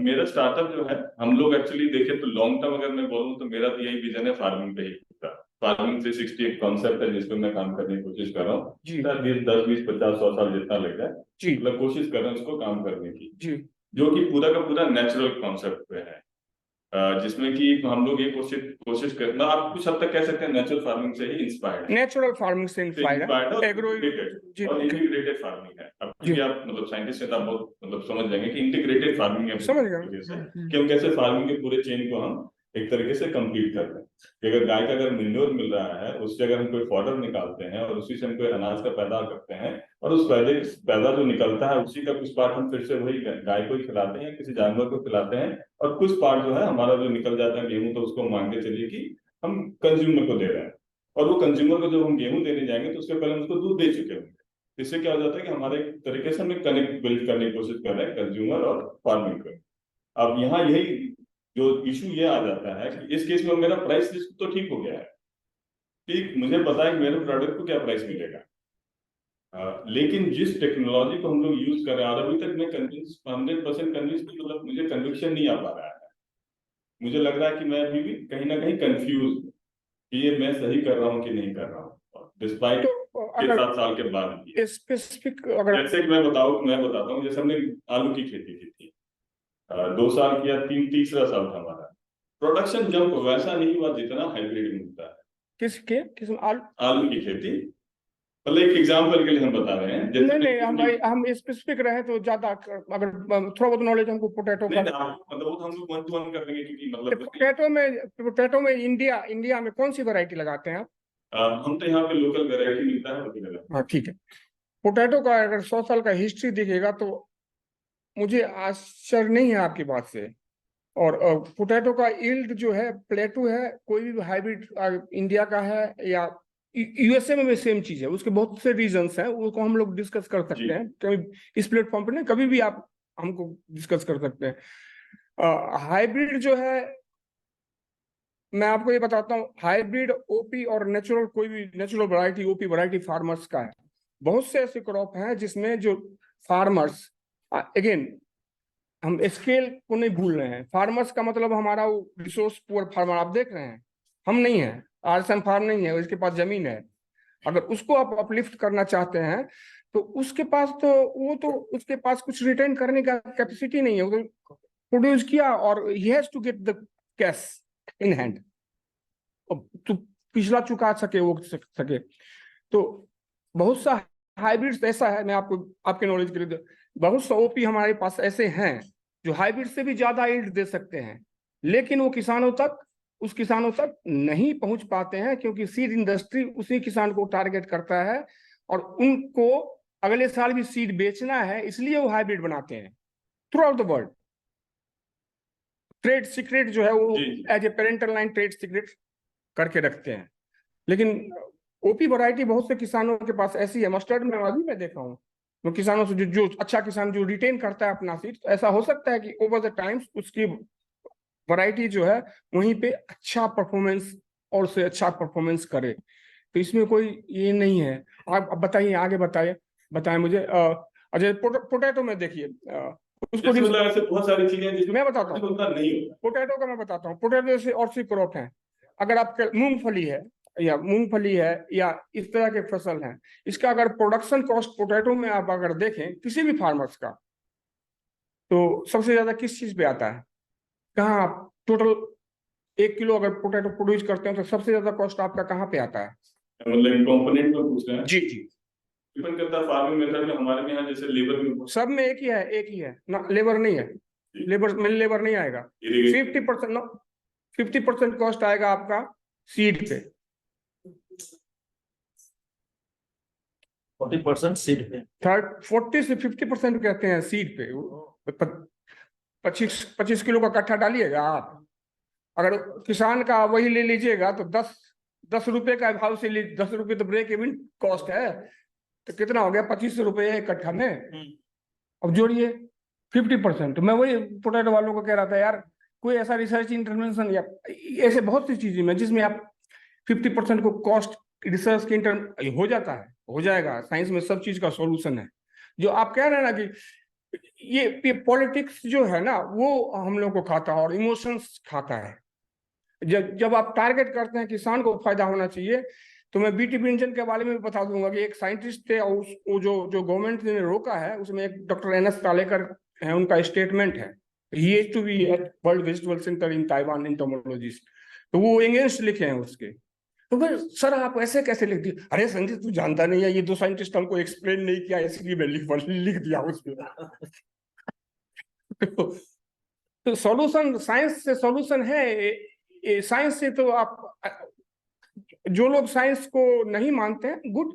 मेरा स्टार्टअप जो है, हम लोग एक्चुअली देखें तो लॉन्ग टर्म अगर मैं बोलूँ तो मेरा तो यही विजन है फार्मिंग पे ही का। फार्मिंग 360 एक कॉन्सेप्ट है जिसपे मैं काम करने की कोशिश कर रहा हूँ। 10, 20, 50, 100 साल जितना लग जाए, मतलब कोशिश कर रहे हैं उसको काम करने की, जो कि पूरा का पूरा नेचुरल कॉन्सेप्ट पे है, जिसमें कि हम लोग ये कोशिश करना, आप कुछ हद तक कह सकते हैं नेचुरल फार्मिंग से ही इंस्पायर्ड, नेचुरल फार्मिंग से इंस्पायर्ड है, एग्रो और इंटीग्रेटेड फार्मिंग है। अब क्योंकि आप मतलब साइंटिस्ट हैं तो आप बहुत मतलब समझ जाएंगे कि इंटीग्रेटेड फार्मिंग है, समझ गए कि हम कैसे फार्मिंग के पूरे चेन को हम एक तरीके से कंप्लीट कर रहे हैं। कि अगर गाय का अगर मेन्योर मिल रहा है, उससे अगर हम कोई फॉडर निकालते हैं और उसी से हम कोई अनाज का पैदा करते हैं, और उस पैदा जो निकलता है उसी का कुछ पार्ट हम फिर से वही गाय को ही खिलाते हैं, किसी जानवर को खिलाते हैं, और कुछ पार्ट जो है हमारा जो निकल जाता है गेहूं, तो उसको मान के चलिए कि हम कंज्यूमर को दे रहे हैं, और वो कंज्यूमर को जब हम गेहूं देने जाएंगे तो उसके पहले हम उसको दूध दे चुके होंगे। इससे क्या हो जाता है कि हमारे एक तरीके से हम कनेक्ट बिल्ड करने की कोशिश कर रहे हैं कंज्यूमर और फार्मिंग को। अब यहाँ यही जो इशू ये आ जाता है कि इस केस में मेरा प्राइस लिस्ट तो ठीक हो गया है, ठीक, मुझे पता है कि मेरे प्रोडक्ट को क्या प्राइस मिलेगा, लेकिन जिस टेक्नोलॉजी को हम लोग यूज कर रहे हैं, और अभी तक मैं 100% कन्विंस, मतलब मुझे कन्विक्शन नहीं आ पा रहा है। मुझे लग रहा है कि मैं अभी भी कहीं ना कहीं कंफ्यूज हूँ कि ये मैं सही कर रहा हूँ कि नहीं कर रहा हूँ, डिस्पाइट 7 साल के बाद भी। स्पेसिफिक अगर जैसे कि मैं बताता हूँ, जैसे हमने आलू की खेती की थी, 2 साल किया, तीसरा साल था हमारा, प्रोडक्शन जंप वैसा नहीं हुआ जितना हाइब्रिड मिलता है। किस आलू की खेती, मतलब एक एग्जांपल के लिए हम बता रहे हैं। नहीं, हम स्पेसिफिक रहे तो ज्यादा, अगर थोड़ा बहुत नॉलेज हमको पोटैटो का, मतलब वो तो हम लोग 1 to 1 कर देंगे, क्योंकि मतलब पोटैटो में इंडिया में कौन सी वैरायटी लगाते हैं आप? हम तो यहाँ पे लोकल वैरायटी मिलता है। हाँ ठीक है। पोटैटो का अगर 100 साल का हिस्ट्री दिखेगा तो मुझे आश्चर्य नहीं है आपकी बात से। और पोटैटो का यील्ड जो है, प्लेटू है, कोई भी हाइब्रिड इंडिया का है या यूएसए में भी सेम चीज है, उसके बहुत से रीजंस हैं, उसको हम लोग डिस्कस कर सकते हैं कभी इस प्लेटफॉर्म पे, नहीं कभी भी आप हमको डिस्कस कर सकते हैं। हाइब्रिड जो है, मैं आपको ये बताता हूँ, हाइब्रिड ओपी और नेचुरल, कोई भी natural variety OP variety farmers का है। बहुत से ऐसे क्रॉप हैं जिसमें जो फार्मर्स, अगेन हम स्केल को नहीं भूल रहे हैं। फार्मर्स का मतलब हमारा वो रिसोर्स पुअर फार्मर आप देख रहे हैं, हम नहीं है, आरएसएम फार्म नहीं है, उसके पास जमीन है। अगर उसको आप अपलिफ्ट करना चाहते हैं तो उसके पास तो वो तो उसके पास कुछ रिटर्न करने का कैपेसिटी नहीं है। वो तो प्रोड्यूस किया और he has to get the cash in hand, तो पिछला चुका सके वो सके। तो बहुत सा हाइब्रिड्स ऐसा है, मैं आपको आपके नॉलेज के लिए, बहुत सा ओपी हमारे पास ऐसे हैं जो हाइब्रिड से भी ज्यादा यील्ड दे सकते हैं, लेकिन वो उस किसानों तक नहीं पहुंच पाते हैं, क्योंकि सीड इंडस्ट्री उसी किसान को टारगेट करता है और उनको अगले साल भी सीड बेचना है, इसलिए वो हाइब्रिड बनाते हैं throughout the world. Trade secret जो है वो as a parental line trade secret करके रखते हैं। लेकिन ओपी वैरायटी बहुत से किसानों के पास ऐसी है, मस्टर्ड में अभी मैं देखा हूँ, वो किसानों से जो अच्छा किसान जो रिटेन करता है अपना सीड, तो ऐसा हो सकता है कि ओवर द टाइम्स उसकी वैरायटी जो है वहीं पे अच्छा परफॉर्मेंस और से अच्छा परफॉर्मेंस करे। तो इसमें कोई ये नहीं है। आप बताइए, आगे बताएं मुझे। अजय, पोटैटो में देखिए उसको मतलब ऐसे बहुत सारी चीजें हैं जिसमें मैं बताता हूँ, उतना नहीं होता। पोटैटो का मैं बताता हूँ। पोटैटो से और सी क्रॉप है, अगर आपके मूंगफली है या इस तरह के फसल हैं, इसका अगर प्रोडक्शन कॉस्ट पोटैटो में आप अगर देखें किसी भी फार्मर्स का, तो सबसे ज्यादा किस चीज पे आता है? कहाँ आप टोटल 1 किलो अगर पोटैटो प्रोड्यूस करते हैं तो सबसे ज्यादा कॉस्ट आपका कहाँ पे आता है? मतलब कंपोनेंट में पूछ रहे हैं। जी, डिपेंड करता है फार्मिंग मेथड में। हमारे में यहाँ जैसे लेबर में सब में एक ही है ना, लेबर नहीं है, लेबर नहीं आएगा। 50% 50% कॉस्ट आएगा आपका सीड पे, 40% सीड पे, 40 से 50% कहते हैं सीड पे। 25 किलो का कट्ठा डालिएगा आप, अगर किसान का वही ले लीजिएगा तो 10 रुपए का भाव से 10 रुपए तो ब्रेक इवन कॉस्ट है, तो कितना हो गया? 25 रुपए एक कट्ठा में। अब जोड़िए 50%। मैं वही पोटैटो वालों को कह रहा था, यार कोई ऐसा रिसर्च इंटरवेंशन या ऐसे बहुत सी चीजें में जिसमें आप 50% को कॉस्ट रिसर्च के इंटर हो जाता है, हो जाएगा। साइंस में सब चीज का सॉल्यूशन है। जो आप कह रहे हैं ना कि ये पॉलिटिक्स जो है ना वो हम लोग को खाता है और इमोशंस खाता है। जब आप टारगेट करते हैं किसान को फायदा होना चाहिए, तो मैं बीटी इंजन के बारे में भी बता दूंगा कि एक साइंटिस्ट थे और वो जो गवर्नमेंट ने रोका है उसमें एक डॉक्टर एनएस तालेकर है, उनका स्टेटमेंट है, he is to be at World Vegetable Center in Taiwan entomologist, तो वो अगेंस्ट लिखे हैं उसके। तो फिर सर आप ऐसे कैसे लिख दिए? अरे संजय तू जानता नहीं है, ये 2 साइंटिस्ट हमको एक्सप्लेन नहीं किया इसलिए मैं लिख दिया उसमें। तो सॉल्यूशन साइंस से सॉल्यूशन है। साइंस से तो आप, जो लोग साइंस को नहीं मानते हैं, गुड,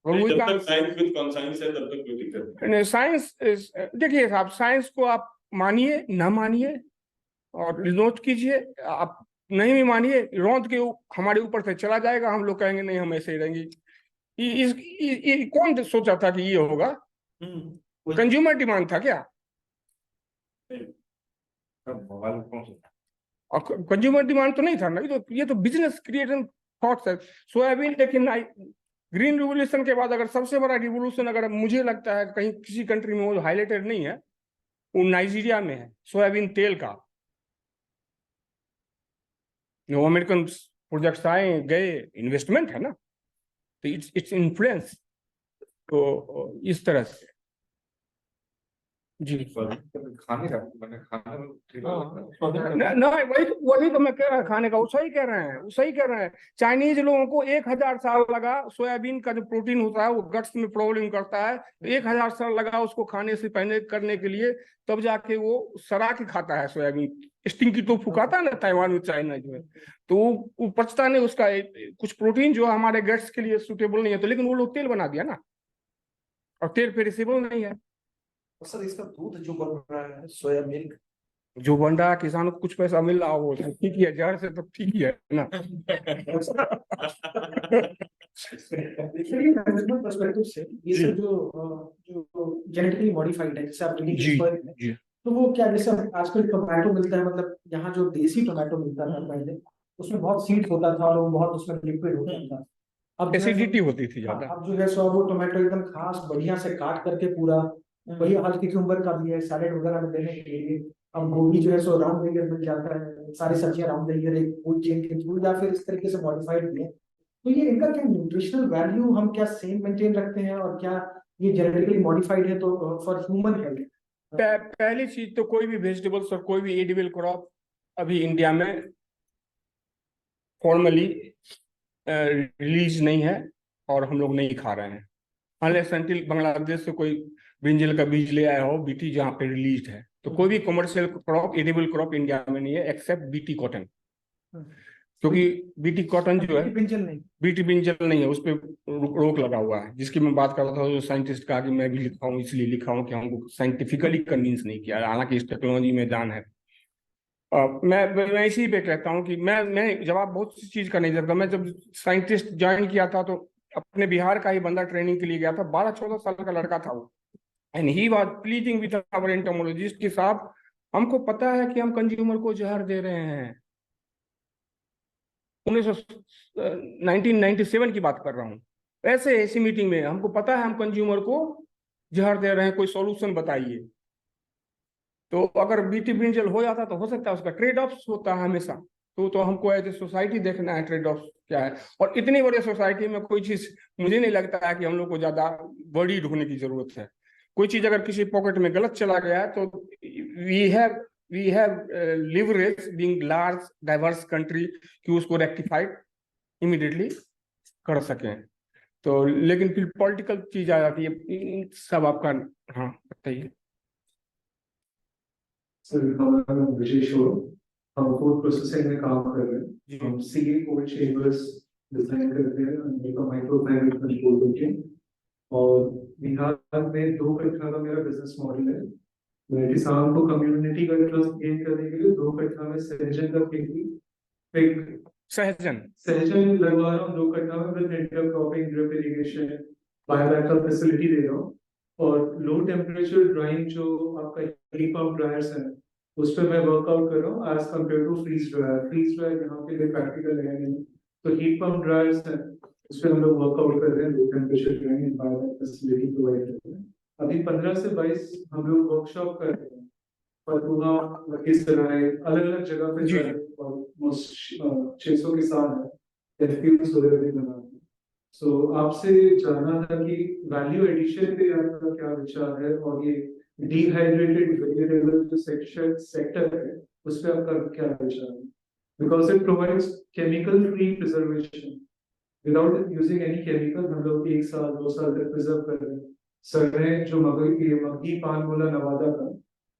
जब तक साइंस विद कॉन्साइंस है तब तक कोई दिक्कत नहीं। साइंस देखिए साहब, साइंस को आप मानिए ना मानिए और नोट कीजिए, आप नहीं भी मानिए, रौंद के हमारे ऊपर से चला जाएगा, हम लोग कहेंगे नहीं हम ऐसे ही रहेंगे। ये कौन सोचा था कि ये होगा? कंज्यूमर डिमांड था क्या? और कंज्यूमर डिमांड तो नहीं था ना, ये तो बिजनेस क्रिएशन थॉट्स है। सोयाबीन, लेकिन ग्रीन रिवोल्यूशन के बाद अगर सबसे बड़ा रिवोल्यूशन अगर मुझे लगता है कहीं किसी कंट्री में वो हाईलाइटेड नहीं है, वो नाइजीरिया में है, सोयाबीन तेल का। वो अमेरिकन प्रोजेक्ट्स आए गए, इन्वेस्टमेंट है ना, तो इट्स इन्फ्लुएंस। तो इस तरह से जी खाने का मैंने खाने में ठीक लगता है। ना, वही तो मैं कह रहा खाने का, वो सही कह रहे हैं। चाइनीज लोगों को 1000 साल लगा, सोयाबीन का जो प्रोटीन होता है वो गट्स में प्रॉब्लम करता है, 1000 साल लगा उसको खाने से पहले करने के लिए, तब जाके वो सड़ा के खाता है सोयाबीन। स्टिंकी टोफू खाता है ना ताइवान में, चाइना जो है, तो वो पचता नहीं, उसका कुछ प्रोटीन जो हमारे गट्स के लिए सुटेबल नहीं है, तो लेकिन वो लोग तेल बना दिया ना, और तेल पेरिसेबल नहीं है। सर इसका दूध जो बन रहा है, सोया मिल्क जो बन रहा है, किसानों को कुछ पैसा मिल रहा हो वो ठीक ही है, जहर से तो ठीक ही है ना। देखिए मैनेजमेंट पर्सपेक्टिव से ये सब जो जेनेटिकली मॉडिफाइड है, जैसे आप जी तो वो क्या, जैसे आजकल टोमेटो मिलता है, मतलब यहाँ जो देसी टोमेटो मिलता था पहले, उसमें बहुत सीड होता था और वो बहुत उसमें लिक्विड होता था। अब एसिडिटी होती थी ज्यादा। अब जो है सो वो टोमेटो एकदम खास बढ़िया से काट करके पूरा वही हल्दी क्यूम्बर का भी है, सैलेड वगैरह में देने के लिए। अब गोभी जो है सो राउंड लेयर मिल जाता है, सारी सब्जियां राउंड लेयर, एक फूड चेन के थ्रू या फिर इस तरीके से मॉडिफाइड भी है। तो ये इनका क्या न्यूट्रिशनल वैल्यू हम क्या सेम मेंटेन रखते हैं, और क्या ये जेनेटिकली मॉडिफाइड है तो फॉर ह्यूमन हेल्थ? पहली चीज तो कोई भी वेजिटेबल्स और कोई भी एडिबल क्रॉप अभी इंडिया में फॉर्मली रिलीज नहीं है और हम लोग नहीं खा रहे हैं, अनलेस अनटिल बांग्लादेश से कोई ब्रिंजल का बीज ले आया हो बीटी जहाँ पे रिलीज है। तो कोई भी commercial crop edible crop India में नहीं है एक्सेप्ट बीटी कॉटन, क्योंकि बीटी कॉटन जो है ब्रिंजल नहीं, बीटी ब्रिंजल नहीं है, उस पर रोक लगा हुआ है, जिसकी मैं बात कर रहा था। जो साइंटिस्ट कहा कि मैं भी लिखा हूँ, इसलिए लिखा हूँ कि हमको साइंटिफिकली कन्विंस नहीं किया, हालांकि इस टेक्नोलॉजी में जान है। मैं इसी पे कहता हूँ कि मैं जवाब बहुत सी चीज का नहीं देता। मैं जब साइंटिस्ट ज्वाइन किया था तो अपने बिहार का ही बंदा ट्रेनिंग के लिए गया था, 12-14 साल का लड़का था वो, and he was pleading with our entomologist कि साहब हमको पता है कि हम कंज्यूमर को जहर दे रहे हैं। 1997 की बात कर रहा हूँ। ऐसी मीटिंग में हमको पता है हम कंज्यूमर को जहर दे रहे हैं, कोई सॉल्यूशन बताइए। तो अगर बीटी ब्रिंजल हो जाता तो हो सकता है, उसका ट्रेड ऑफ होता है हमेशा। तो हमको एज ए सोसाइटी देखना है ट्रेड ऑफ क्या है, और इतनी बड़ी सोसाइटी में कोई चीज मुझे नहीं लगता है कि हम लोग को ज्यादा बड़ी ढूंढने की जरूरत है। कोई चीज अगर किसी पॉकेट में गलत चला गया है तो we have leverage being large diverse country कि उसको रेक्टिफाइड इमीडिएटली कर सकें। तो लेकिन फिर पॉलिटिकल चीज आ जाती है, सब आपका। हाँ बताइए सर। हमारा नाम विशेष हो, हम फूड प्रोसेसिंग में काम कर रहे हैं। हम सीए कोल्ड चेम्बर्स डिजाइन करते हैं उनका माइक्रो क्लाइमेट कंट्रोल करके। और बिहार में 2 कट्ठा का मेरा बिजनेस मॉडल है। मैं किसान को कम्युनिटी का ट्रस्ट गेन करने के लिए 2 कट्ठा में सहजन का खेती सहजन लगवा रहा हूँ 2 कट्ठा में, with intercropping, drip irrigation, bio backup facility दे रहा हूँ। और लो टेम्परेचर ड्राइंग जो आपका हीट पंप ड्रायर्स है उस पर मैं वर्कआउट कर रहा हूँ as compare to freeze dryer. Freeze dryer यहाँ के लिए प्रैक्टिकल है नहीं, तो हीट पंप ड्रायर्स है उस पर हम लोग वर्कआउट कर रहे हैं, low temperature drying and bio backup facility provide कर रहे हैं। अभी 15 से 22 हम लोग वर्कशॉप कर रहे हैं, फतुहा, लखीसराय, अलग अलग जगह पे ऑलमोस्ट 600 किसान है, एफपीओस वगैरह भी बना रहे हैं। सो आपसे जानना था कि वैल्यू एडिशन पे आपका क्या विचार है, और ये डिहाइड्रेटेड वेजिटेबल जो सेक्टर है उस पे आपका क्या विचार है? Because it provides chemical free preservation, without using any chemical हम लोग 1 साल 2 साल तक प्रिजर्व कर रहे हैं। सरने जो मगही पान बोला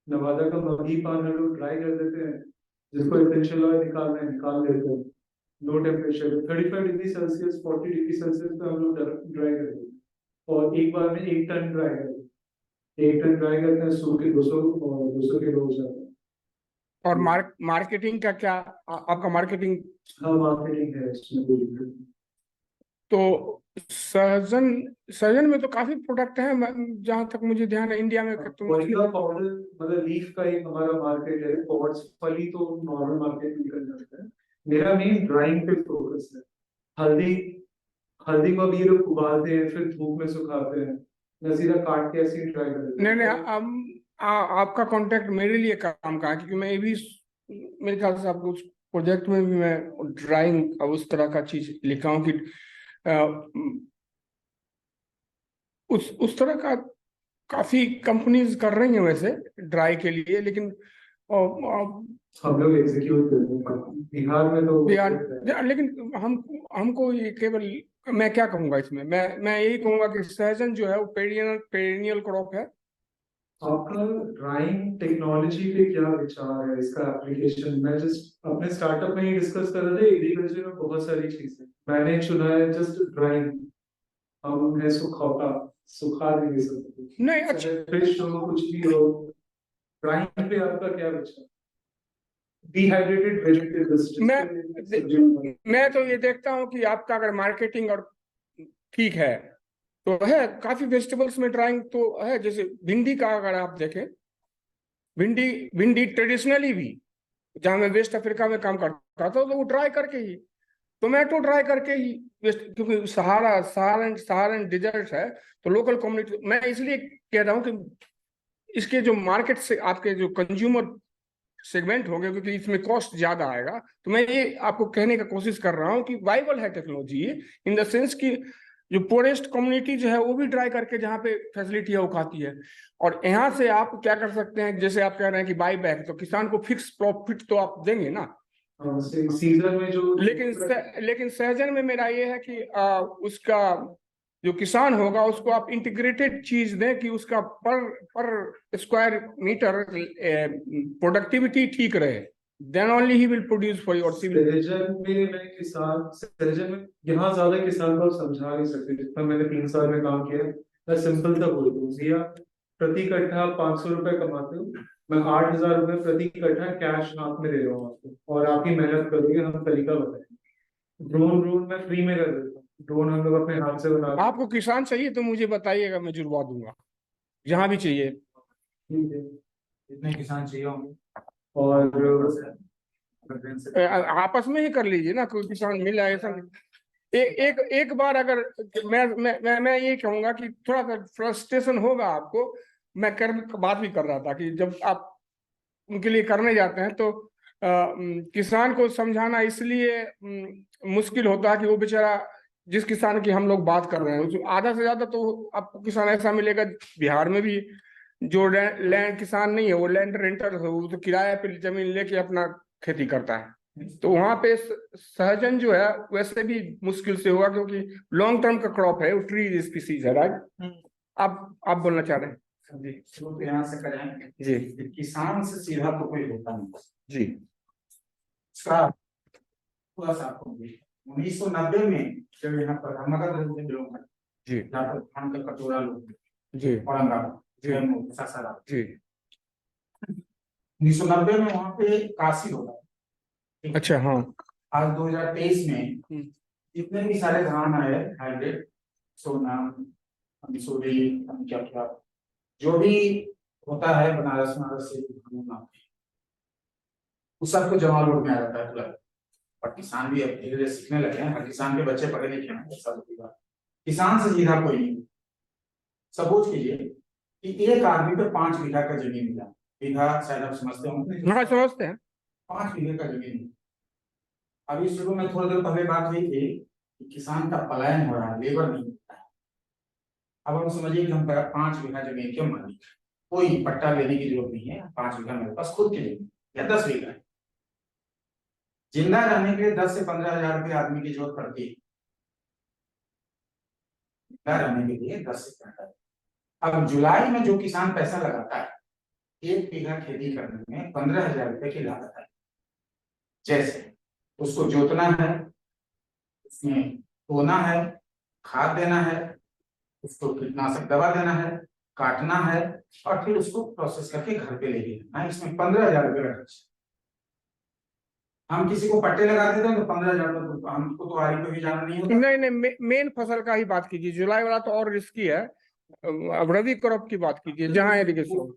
नवादा का मगही पान हम लोग ड्राई कर देते हैं, जिसको एसेंशियल ऑयल निकालना है निकाल देते हैं low temperature 35 degree Celsius 40 degree Celsius पे हम लोग ड्राई कर देते हैं, और एक बार में 1 टन ड्राई करते हैं। 1 टन ड्राई करते हैं, 100 के 200 किलो हो जाता है। और मार्केटिंग का क्या आपका मार्केटिंग? हाँ मार्केटिंग है इसमें कोई दिक्कत नहीं। तो सहजन में तो काफी प्रोडक्ट है, जहां तक मुझे ध्यान है इंडिया में। पाउडर मतलब लीफ का एक हमारा मार्केट है, पॉट्स फली तो नॉर्मल मार्केट में निकल जाता है। मेरा मेन ड्राइंग पे फोकस है। हल्दी को भी लोग उबालते हैं फिर धूप में सुखाते हैं, मैं सीधा काट के ऐसे ही ट्राई कर देता हूं। नहीं आपका कांटेक्ट मेरे लिए काम का है, क्योंकि मैं भी मेरे ख्याल से आपको उस प्रोजेक्ट में भी मैं ड्राइंग उस तरह का चीज लिखा हूँ कि उस तरह का काफी कंपनीज कर रही हैं वैसे ड्राई के लिए, लेकिन हम लोग एग्जीक्यूट करते हैं बिहार में तो बिहार। लेकिन हमको ये केवल मैं क्या कहूंगा इसमें, मैं यही कहूंगा कि सहजन जो है वो पेरिनियल क्रॉप है। आपका ड्राइंग टेक्नोलॉजी पे क्या विचार है, इसका एप्लीकेशन? मैं जस्ट अपने स्टार्टअप में ही डिस्कस कर रहे थे, एग्रीकल्चर में बहुत सारी चीजें मैंने चुना है जस्ट ड्राइंग। हम है सुखा देंगे सब कुछ, नहीं अच्छा फिश हो कुछ भी हो। ड्राइंग पे आपका क्या विचार? डिहाइड्रेटेड वेजिटेबल्स मैं तो ये देखता हूँ कि आपका अगर मार्केटिंग और ठीक है तो है, काफी वेजिटेबल्स में ड्राइंग तो है। जैसे भिंडी का अगर आप देखें, भिंडी ट्रेडिशनली भी जहां मैं वेस्ट अफ्रीका में काम करता था तो वो ड्राई करके ही, टोमेटो ड्राई करके ही, क्योंकि सहारा डिजर्ट है तो लोकल कम्युनिटी। मैं इसलिए कह रहा हूँ कि इसके जो मार्केट से आपके जो कंज्यूमर सेगमेंट होंगे, क्योंकि इसमें कॉस्ट ज्यादा आएगा, तो मैं ये आपको कहने का कोशिश कर रहा हूँ कि वाइबल है टेक्नोलॉजी, इन द सेंस कि जो पोरेस्ट कम्युनिटी जो है वो भी ट्राई करके जहाँ पे फैसिलिटी है वो खाती है। और यहाँ से आप क्या कर सकते हैं, जैसे आप कह रहे हैं कि बाई बैक, तो किसान को फिक्स प्रॉफिट तो आप देंगे ना। सीजन में जो लेकिन सहजन में मेरा ये है कि उसका जो किसान होगा उसको आप इंटीग्रेटेड चीज दें कि उसका पर स्क्वायर मीटर प्रोडक्टिविटी ठीक रहे, then only he will produce for your civil. सहजन में यहाँ ज्यादा किसान को समझा नहीं सकते, जितना मैंने 3 साल में काम किया। मैं सिंपल सा बोल दूं, भैया प्रति कट्ठा 500 रुपए कमाते हो, मैं 8,000 रुपए प्रति कट्ठा कैश हाथ में दे रहा हूँ आपको, और आपकी मेहनत करोगे, हम तरीका बताएंगे। ड्रोन मैं फ्री में कर देता हूँ, ड्रोन हम लोग अपने हाथ से बना। आपको किसान चाहिए तो मुझे बताइएगा, मैं जुड़वा दूंगा जहां भी चाहिए। ठीक है, कितने किसान चाहिए होंगे? और आपस में ही कर लीजिए ना, कोई किसान मिला ऐसा। एक बार अगर मैं ये कहूंगा कि थोड़ा सा फ्रस्ट्रेशन होगा आपको। मैं बात भी कर रहा था कि जब आप उनके लिए करने जाते हैं तो किसान को समझाना इसलिए मुश्किल होता है कि वो बेचारा, जिस किसान की हम लोग बात कर रहे हैं, उसमें आधा से ज्यादा तो आपको किसान ऐसा मिलेगा बिहार में भी जो लैंड किसान नहीं है, वो लैंड रेंटर है, वो तो किराए पे जमीन लेके अपना खेती करता है। तो वहां पे सहजन जो है वैसे भी मुश्किल से होगा, क्योंकि लॉन्ग टर्म का क्रॉप है, वो ट्री स्पीसीज है, राइट। आप बोलना चाह रहे हैं जी, शुरू तो यहाँ से करें जी। कि किसान से सीधा तो कोई होता नहीं जी। इसका थोड़ा सा आपको 1990 में जब यहाँ पर लोग हैं, जी। यहाँ पर धान का कटोरा लोग जी। औरंगाबाद जी। सासाराम जी। 1990 में वहाँ पे काशी होगा। अच्छा, हाँ। आज 2023 में जितने भी सारे धान आए हाइब्रिड, सोना, मसूरी, क्या क्या जो भी होता है बनारस से उस सबको जमा रोड में आ जाता है तुरंत। और किसान भी अब धीरे धीरे सीखने लगे हैं, हर किसान के बच्चे पढ़े लिखे हैं, सब किसान से सीधा कोई नहीं। सपोज कीजिए कि एक आदमी पे 5 बीघा का जमीन मिला, बीघा शायद आप समझते होंगे। हाँ, समझते हैं। 5 बीघे का जमीन। अभी शुरू में थोड़ी देर पहले बात हुई थी कि किसान का पलायन हो रहा है, लेबर नहीं मिलता है। अब हम समझिए कि हम 5 बीघा जमीन क्यों मानी, कोई पट्टा लेने की जरूरत नहीं है, 5 बीघा मेरे पास खुद की जमीन या 10 बीघा। जिंदा रहने के लिए 10 से 15 हजार रुपये आदमी की जरूरत पड़ती है, जिंदा रहने के लिए 10 से 15। अब जुलाई में जो किसान पैसा लगाता है 1 बीघा खेती करने में 15,000 रुपए की लागत है। जैसे उसको जोतना है, उसमें बोना है, खाद देना है, उसको कीटनाशक दवा देना है, काटना है, और फिर उसको प्रोसेस करके घर पे लेके जाना है। इसमें 15,000 रुपये का खर्च। हम किसी को पट्टे लगा देते हैं तो 15,000 रुपये, हमको तो आरी पे भी जाना नहीं होता। नहीं, मेन फसल का ही बात कीजिए, जुलाई वाला तो और रिस्की है। अब रबी क्रॉप की बात कीजिए जहाँ इरिगेशन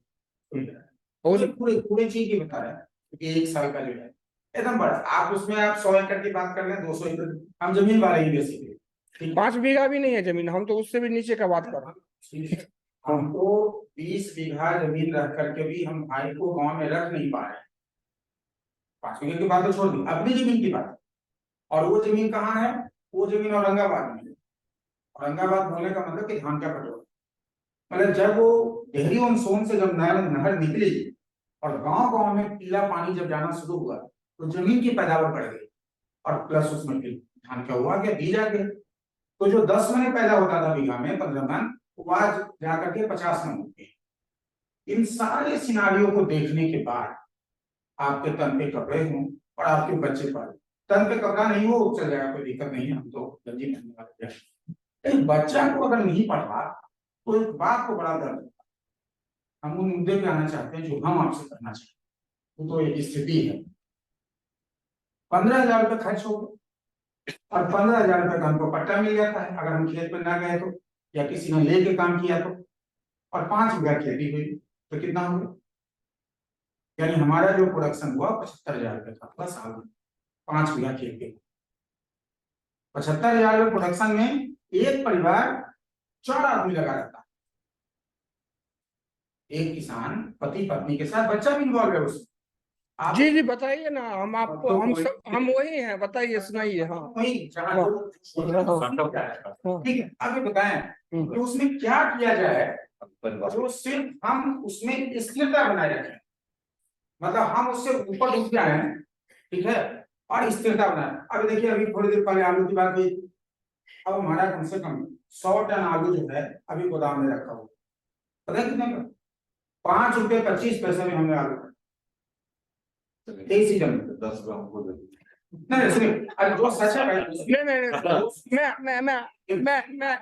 पूरे चीज की बता रहे हैं कि 1 साल का जो है एकदम बड़ा। आप उसमें आप 100 एकड़ की बात कर लें, 200 एकड़, हम जमीन वाले ही बेसिकली 5 बीघा भी नहीं है जमीन, हम तो उससे भी नीचे का बात कर रहे हैं। हमको 20 बीघा जमीन रख करके भी हम भाई को गांव में रख नहीं पा रहे। 5 बीघे की बात तो छोड़ दी, अपनी जमीन की बात। और वो जमीन कहाँ है? वो जमीन औरंगाबाद में। औरंगाबाद बोलने का मतलब कि धान का कटोरा। मतलब जब वो गहरी मानसून से जब नहर निकली और गांव में पीला पानी जब जाना शुरू हुआ तो जमीन की पैदावार बढ़ गई, और प्लस उसमें फिर धान का हुआ क्या, बीज आ गए। तो जो 10 मन पैदा होता था बीघा में, 15 मन, वो आज जाकर के 50 मन हो गए। इन सारे सिनारियों को देखने के बाद आपके तन पे कपड़े हों और आपके बच्चे पढ़े, तन पे कपड़ा नहीं हो चल जाएगा, कोई दिक्कत नहीं है, हम तो गंजी पहनने वाले। एक बच्चा को अगर नहीं पढ़ा तो एक बाप को बड़ा दर्द। हम उन मुद्दे पे आना चाहते हैं जो हम आपसे करना चाहते हैं। तो एक स्थिति है, 15,000 रुपये खर्च हो गए और 15,000 रुपये का हमको पट्टा मिल जाता है अगर हम खेत पे ना गए तो, या किसी ने लेके काम किया तो, और 5 बीघा खेती हुई तो कितना होगा? यानी हमारा जो प्रोडक्शन हुआ 75,000 रुपये का पूरा साल में, 5 बीघा खेती। 75,000 रुपये प्रोडक्शन में एक परिवार 4 आदमी लगा रहता है। एक किसान पति पत्नी के साथ, बच्चा भी इन्वॉल्व है उसमें। आप जी जी बताइए ना, हम आपको हम वही हैं, बताइए सुनाइए। हाँ वही जहाँ हाँ। ठीक है, अभी बताएं कि उसमें क्या किया जाए जो सिर्फ हम उसमें स्थिरता बनाए रखें, मतलब हम उससे ऊपर उठ जाए, ठीक है, और स्थिरता बनाए। अभी देखिए, अभी थोड़ी देर पहले आलू की बात हुई, अब हमारा कम से कम 100 टन आलू जो है अभी गोदाम में रखा हुआ, पता है कितने का? 5 रुपए 25 पैसे में हमने आलू एक सीजन में 10 ग्राम को दे नहीं सुनिए, अरे जो सच है भाई, नहीं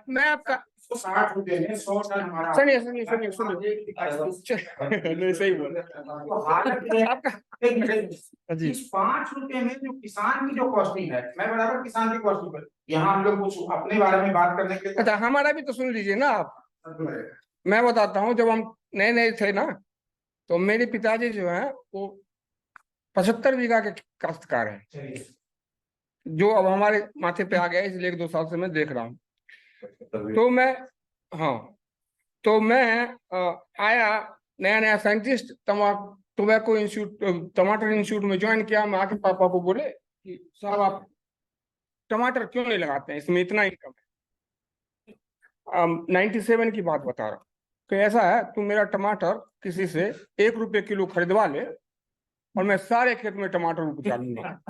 मैं आपका 60 रुपए में 100 टन हमारा सुनिए नहीं सही बोल तो हालत ये है, आपका एक मिनट, जी। इस 5 रुपए में जो किसान की जो कॉस्टिंग है, मैं बराबर किसान की कॉस्टिंग पर यहाँ हम लोग कुछ अपने बारे में बात करने के लिए अच्छा हमारा भी तो सुन लीजिए ना आप। मैं बताता हूँ, जब हम नए नए थे ना, तो मेरे पिताजी जो है वो 75 बीघा के काश्तकार हैं, चलिए, जो अब हमारे माथे पे आ गया, इसलिए 1-2 साल से मैं देख रहा हूँ। तो मैं हाँ तो मैं आया नया नया साइंटिस्ट टोबैको इंस्टीट्यूट, टमाटर इंस्टीट्यूट में ज्वाइन किया। मैं आके पापा को बोले कि साहब आप टमाटर क्यों नहीं लगाते हैं, इसमें इतना इनकम है। 97 की बात बता रहा हूँ। तो ऐसा है, तुम मेरा टमाटर किसी से 1 रुपए किलो खरीदवा ले और मैं सारे खेत में टमाटर उपजा लूंगा।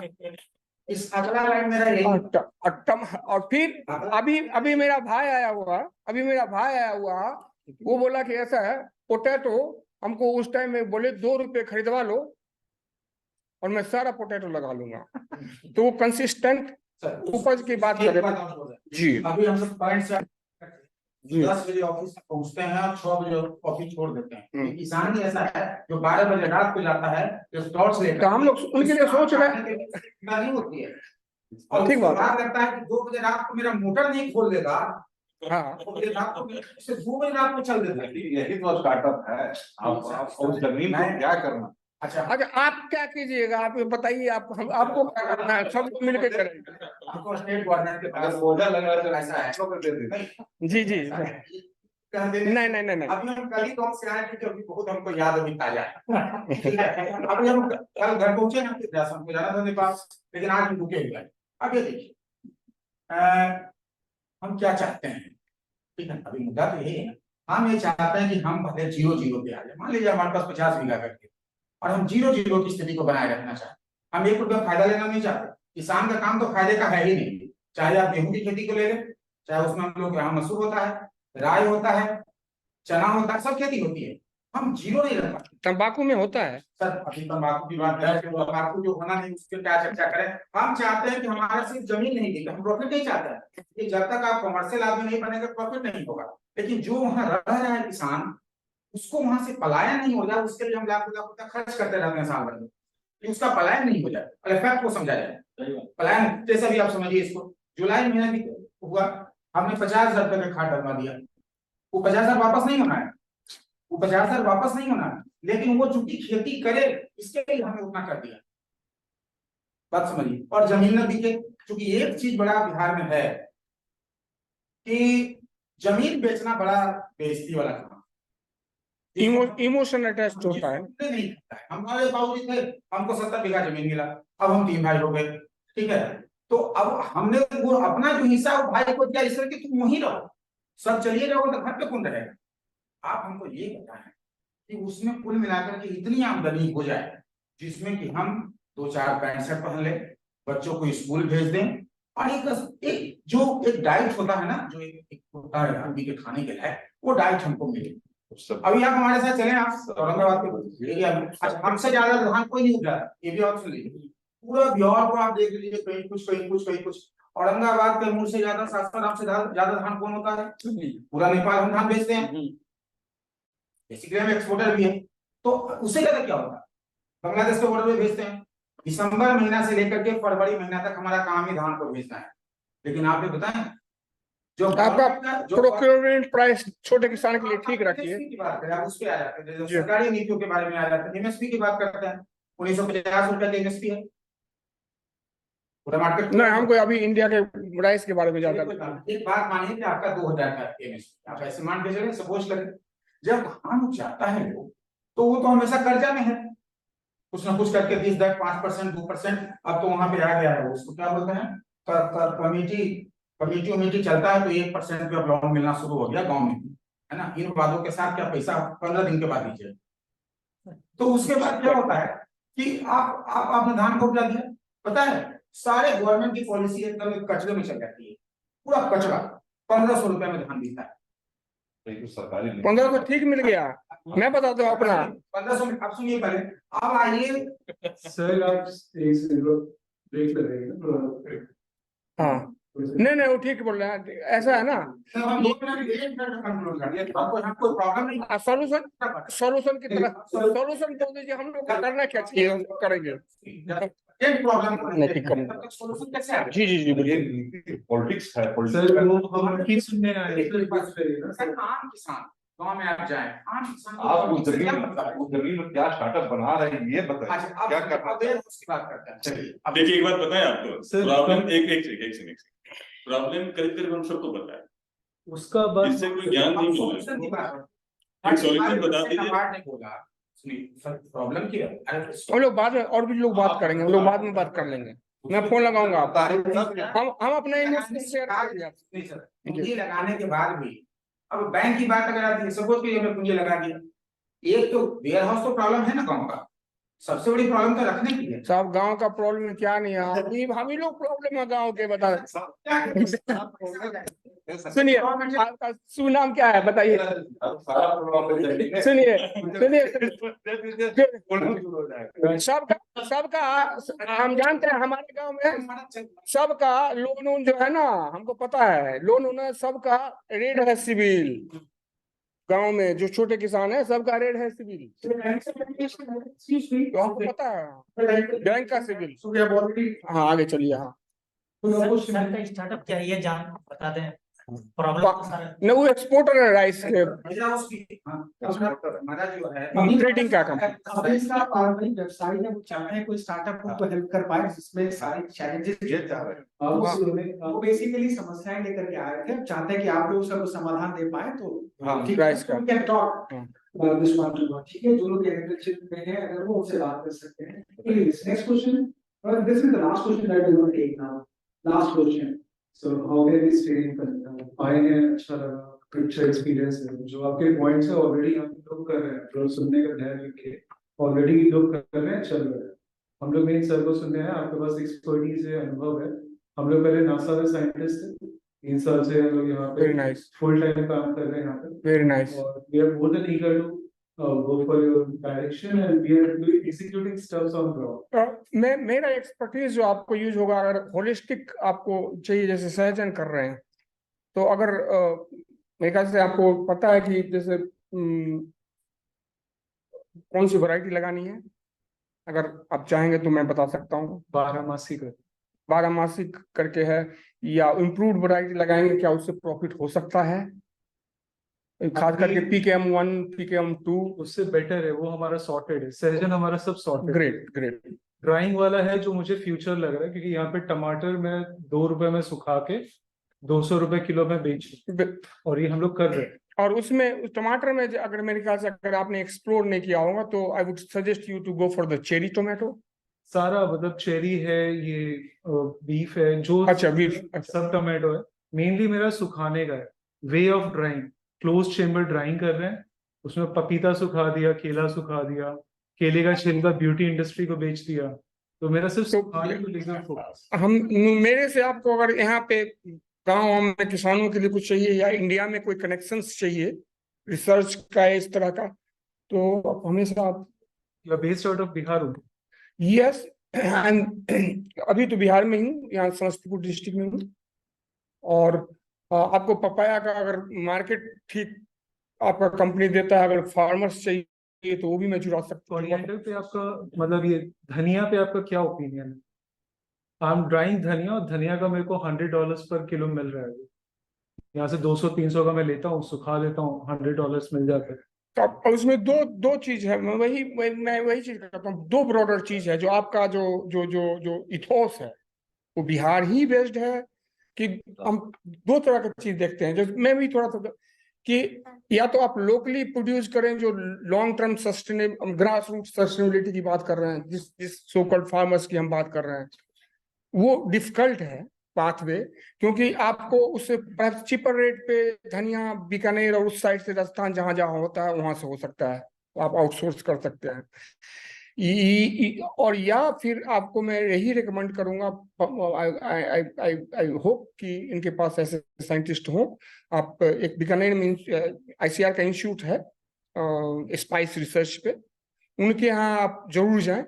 इस अगला लाइन मेरा यही और फिर अभी मेरा भाई आया हुआ, वो बोला कि ऐसा है, पोटैटो हमको उस टाइम में बोले 2 रुपए खरीदवा लो और मैं सारा पोटैटो लगा लूंगा। तो वो कंसिस्टेंट उपज की बात कर रहे थे जी। अभी हम लोग पॉइंट से जी 10 बजे ऑफिस पहुंचते हैं और 6 बजे ऑफिस छोड़ देते हैं। ये किसान ही ऐसा है जो 12 बजे रात को जाता है, जो टॉर्च लेकर, तो हम लोग उनके लिए सोच रहे हैं, नहीं होती है, और ठीक बात बात लगता है कि 2 बजे रात को मेरा मोटर नहीं खोल देगा, हाँ 2 बजे रात को से 2 बजे रात को चल देता है। यही तो स्टार्टअप है। आप उस जमीन को क्या करना। अच्छा, अच्छा आप क्या कीजिएगा, आप ये बताइए, आपको क्या करना है, सब मिलकर करेंगे। आपको स्टेट गवर्नमेंट के अगर पास पौधा लगा तो ऐसा है, ऐसा कर देते। जी जी कह देने नहीं अभी हम कल ही गाँव से आए थे, अभी बहुत हमको याद अभी ताजा है। ठीक है, अभी हम कल घर पहुंचे हैं, हमको जाना था नेपाल, लेकिन आज हम रुके हुए हैं। अब ये देखिए, हम क्या चाहते हैं, ठीक है, अभी मुद्दा तो यही है, हम ये चाहते हैं कि हम भले 0-0 पे आ जाए। मान लीजिए हमारे पास 50 बीघा करके, और हम 0-0 की स्थिति को बनाए रखना चाहते हैं। हम 1 रुपया फायदा लेना नहीं चाहते। किसान का काम तो फायदे का है ही नहीं, चाहे आप गेहूं की खेती को ले लें, चाहे उसमें हम लोग यहाँ मसूर होता है, राय होता है, चना होता है, सब खेती होती है। हम 0 नहीं रख पाते। तंबाकू में होता है सर अभी तंबाकू की बात है, तंबाकू जो होना नहीं उसके क्या चर्चा करें। हम चाहते हैं कि हमारा सिर्फ जमीन नहीं दिखे, हम प्रॉफिट नहीं चाहते हैं कि जब तक आप कमर्शियल आदमी नहीं बनेगा प्रॉफिट नहीं होगा। लेकिन जो वहां रह रहा है किसान, उसको वहां से पलायन नहीं हो जाए, उसके लिए हम लाख रुपया खर्च करते रहते हैं साल भर में, कि उसका पलायन नहीं हो जाए। और इफेक्ट को समझा जाए, पलायन जैसे भी आप समझिए इसको। जुलाई महीना भी हुआ, हमने 50,000 रुपये का खाद डलवा दिया, वो 50,000 वापस नहीं होना है, वो 50,000 वापस नहीं होना है, लेकिन वो चूंकि खेती करे इसके लिए हमने उतना कर दिया। बात समझिए। और जमीन न बिके, क्योंकि एक चीज बड़ा बिहार में है कि जमीन बेचना बड़ा बेइज्जती वाला काम, इमोशन अटैच होता है। नहीं करता है। हमारे बाबूजी थे, हमको 70 बीघा जमीन मिला, अब हम 3 भाई हो गए, ठीक है, तो अब हमने वो अपना जो हिस्सा वो भाई को दिया, इसलिए कि तुम वहीं रहो, सब चलिए रहोगे तो घर पे कौन रहेगा। आप हमको ये बताएं कि उसमें कुल मिलाकर के इतनी आमदनी हो जाए जिसमें कि हम 2-4 पैंट शर्ट पहन ले, बच्चों को स्कूल भेज दें, और एक जो एक डाइट होता है ना, जो एक होता है आदमी के खाने के लिए, वो डाइट हमको मिले। अभी आप हमारे साथ चलें, आप औरंगाबाद के एरिया में, अच्छा हमसे ज्यादा धान कोई नहीं उपजाता, ये भी आप सुन लीजिए। पूरा बिहार को आप देख लीजिए, कहीं कुछ कहीं कुछ कहीं कुछ। औरंगाबाद के मूल से ज्यादा, सासाराम से ज्यादा धान कौन होता है? पूरा नेपाल हम धान बेचते हैं, बेसिकली हम एक्सपोर्टर भी है। तो उससे ज्यादा क्या होता है, बांग्लादेश के बॉर्डर पे भेजते हैं। दिसंबर महीना से लेकर के फरवरी महीना तक हमारा काम ही धान को भेजना है। लेकिन आप ये बताएं, जो आपका प्रोक्योरमेंट प्राइस छोटे किसान के लिए ठीक रखिए। की बात करें, आप उस पे आ जाते हैं, सरकारी नीतियों के बारे में आ जाते हैं, एमएसपी की बात करते हैं, 1950 रुपए की एमएसपी है पूरा मार्केट। नहीं, हमको अभी इंडिया के राइस के बारे में ज्यादा। एक बात मानिए कि आपका 2000 का एमएसपी, आप ऐसे मान के चले, सपोज करें जब वहां जाता है वो, तो वो तो हमेशा कर्जा में है, कुछ ना कुछ करके 20, 10, 5%, 2%। अब तो वहां पे आ गया है, उसको क्या बोलते हैं, कमेटी कमेटी उमेटी चलता है, तो 1% पे अब लोन मिलना शुरू हो गया गाँव में, है ना। इन वादों के साथ क्या पैसा 15 दिन के बाद दीजिए। तो उसके बाद क्या होता है कि आपने धान को उपजा दिया, पता है सारे गवर्नमेंट की पॉलिसी एकदम कचरे में चल जाती है, पूरा कचरा। 1500 रुपए में धान मिलता है, सरकारी 1500 ठीक मिल गया। मैं बताता हूँ अपना 1500 में। आप सुनिए पहले, अब आइए। सर आप एक सेकंड ब्रेक कर रहे हैं। हाँ नहीं वो ठीक बोल रहे हैं, ऐसा है ना। हम 2 मिनट में कंक्लूड कर दिया, आपको प्रॉब्लम नहीं। सॉल्यूशन सॉल्यूशन की तरह सॉल्यूशन बोल दीजिए, हम लोग को करना क्या चाहिए, हम करेंगे। नहीं ठीक करेंगे। सोल्यूशन कैसे आएगा? जी जी जी बिल्कुल। पॉलिटिक्स है, सर वो हम की सुनने आए हैं, सर बात करिए ना सर, सर। आम किसान गांव में आप जाए, आम किसान को आप उस क्या जमीन पता है? उस जमीन में क्या स्टार्टअप बना रहे हैं ये बताइए, अच्छा, क्या अब करना अब उसकी बात करते हैं। चलिए, अब देखिए एक बात बताएं आपको, सर, प्रॉब्लम एक प्रॉब्लम करीब करीब हम सबको पता है, उसका बात इससे कोई ज्ञान नहीं मिल रहा सोल्यूशन की बात है। एक सॉल्यूशन बता दीजिए। नहीं बोला, सुनिए सर, प्रॉब्लम की है। हम लोग बाद में और भी लोग बात करेंगे, हम लोग बाद में बात कर लेंगे। मैं फोन लगाऊंगा आपको, हम अपने इमोशन शेयर करेंगे आपसे। नहीं सर, पूंजी लगाने के बाद भी, अब बैंक की बात अगर आती है, सपोज कि हमने पूंजी लगा दिया, एक तो वेयर हाउस तो प्रॉब्लम है ना गांव का, सबसे बड़ी प्रॉब्लम तो रखने की है। साहब गांव का प्रॉब्लम क्या नहीं है, हम ही लोग प्रॉब्लम है गांव के, बता सुनिए आपका शुभ नाम क्या है बताइए। सुनिए सबका हम जानते हैं, हमारे गांव में सबका लोन वोन जो है ना, हमको पता है लोन वोन सबका रेड है सिविल। गांव में जो छोटे किसान है सबका रेड है सिविल, तो हमको पता है बैंक का सिविल। हाँ आगे चलिए। हाँ सर का स्टार्टअप क्या है ये जान बता दें, प्रॉब्लम न वो एक्सपोर्टर है राइस के, हमारा जो है ट्रेडिंग का काम। अब इसका वेबसाइट है, वो चाहते हैं कोई स्टार्टअप उनको हेल्प कर पाए, जिसमें सारे चैलेंजेस ये चाह रहे हैं। वो बेसिकली समस्याएं लेकर के आए थे, चाहते हैं कि आप लोग सबको समाधान दे पाए। तो ठीक है, राइस का। we can talk about this one too. ठीक है, जो लोग एग्रीकल्चर में हैं अगर वो उनसे बात कर सकते हैं। Anyways, next question, this is the last question that we will take now. Last question. So how है इस ट्रेनिंग पर आए हैं, अच्छा लगा, अच्छा एक्सपीरियंस है। जो आपके पॉइंट्स है ऑलरेडी हम लोग कर रहे हैं, जो सुनने का ध्यान रखिए, ऑलरेडी लोग कर रहे हैं, चल रहे हैं। हम लोग मेन सर को सुनने हैं, आपके पास एक्सपर्टीज है, अनुभव है। हम लोग पहले नासा में साइंटिस्ट थे, 3 साल से हम लोग यहाँ पे Very nice. फुल टाइम काम कर रहे हैं यहाँ पे। Very nice. और we are more than eager to go for your direction and we are executing stuff on ground. मैं मेरा एक्सपर्टीज जो आपको यूज होगा, अगर होलिस्टिक आपको चाहिए, जैसे सहजन कर रहे हैं, तो अगर मेरे ख्याल से आपको पता है कि जैसे कौन सी वैरायटी लगानी है, अगर आप चाहेंगे तो मैं बता सकता हूँ। 12 करके है, या इम्प्रूव्ड वैरायटी लगाएंगे, क्या उससे प्रॉफिट हो सकता है, खास करके PKM1 PKM2। उससे बेटर है, वो हमारा सॉर्टेड है, सहजन हमारा सब सॉर्टेड। Great great. ड्राइंग वाला है जो मुझे फ्यूचर लग रहा है, क्योंकि यहाँ पे टमाटर में 2 रुपए में सुखा के 200 रुपए किलो में बेच, और ये हम लोग कर रहे हैं। और उसमें उस टमाटर में अगर मेरे ख्याल से अगर आपने एक्सप्लोर नहीं किया होगा, तो I would suggest you to go for the cherry tomato. सारा मतलब चेरी है, ये बीफ है, जो अच्छा बीफ, सब टोमेटो है। मेनली मेरा सुखाने का है, way of drawing, close chamber drawing कर रहे हैं। उसमें पपीता सुखा दिया, केला सुखा दिया, केले का छिलका ब्यूटी इंडस्ट्री को बेच दिया। तो मेरा सिर्फ सुखाने को लेकर फोकस। हम मेरे से आपको अगर यहाँ पे गांव में किसानों के लिए कुछ चाहिए, या इंडिया में कोई कनेक्शंस चाहिए रिसर्च का इस तरह का, तो आप हमेशा आप बेस्ड आउट ऑफ बिहार हूँ। यस अभी तो बिहार में हूँ, यहाँ समस्तीपुर डिस्ट्रिक्ट में हूँ। और आपको पपाया का अगर मार्केट ठीक आपका कंपनी देता है, अगर फार्मर्स चाहिए तो वो भी मैं जुड़ा सकता हूँ। कोरिएंडर पे आपका मतलब, ये धनिया पे आपका क्या ओपिनियन है? आई एम ड्राइंग धनिया, और धनिया का मेरे को $100 पर किलो मिल रहा है। यहाँ से 200-300 का मैं लेता हूँ, सुखा देता हूँ, $100 मिल जाता है। तो उसमें दो चीज है, मैं वही चीज करता हूँ। 2 ब्रॉडर चीज है, जो आपका जो इथोस है वो बिहार ही बेस्ड है, कि हम 2 तरह की चीज देखते हैं। जो मैं भी थोड़ा सा कि या तो आप लोकली प्रोड्यूस करें, जो long term sustainable grass root sustainability की बात कर रहे हैं, जिस सो कॉल्ड फार्मर्स की हम बात कर रहे हैं, वो डिफिकल्ट है पाथवे, क्योंकि आपको उससे चीपर रेट पे धनिया बीकानेर और उस साइड से राजस्थान जहां जहां होता है वहां से हो सकता है, तो आप आउटसोर्स कर सकते हैं। और या फिर आपको मैं यही रिकमेंड करूंगा, आई होप कि इनके पास ऐसे साइंटिस्ट हो। आप एक बीकानेर में ICAR का इंस्टीट्यूट है स्पाइस रिसर्च पे, उनके यहाँ आप जरूर जाएं।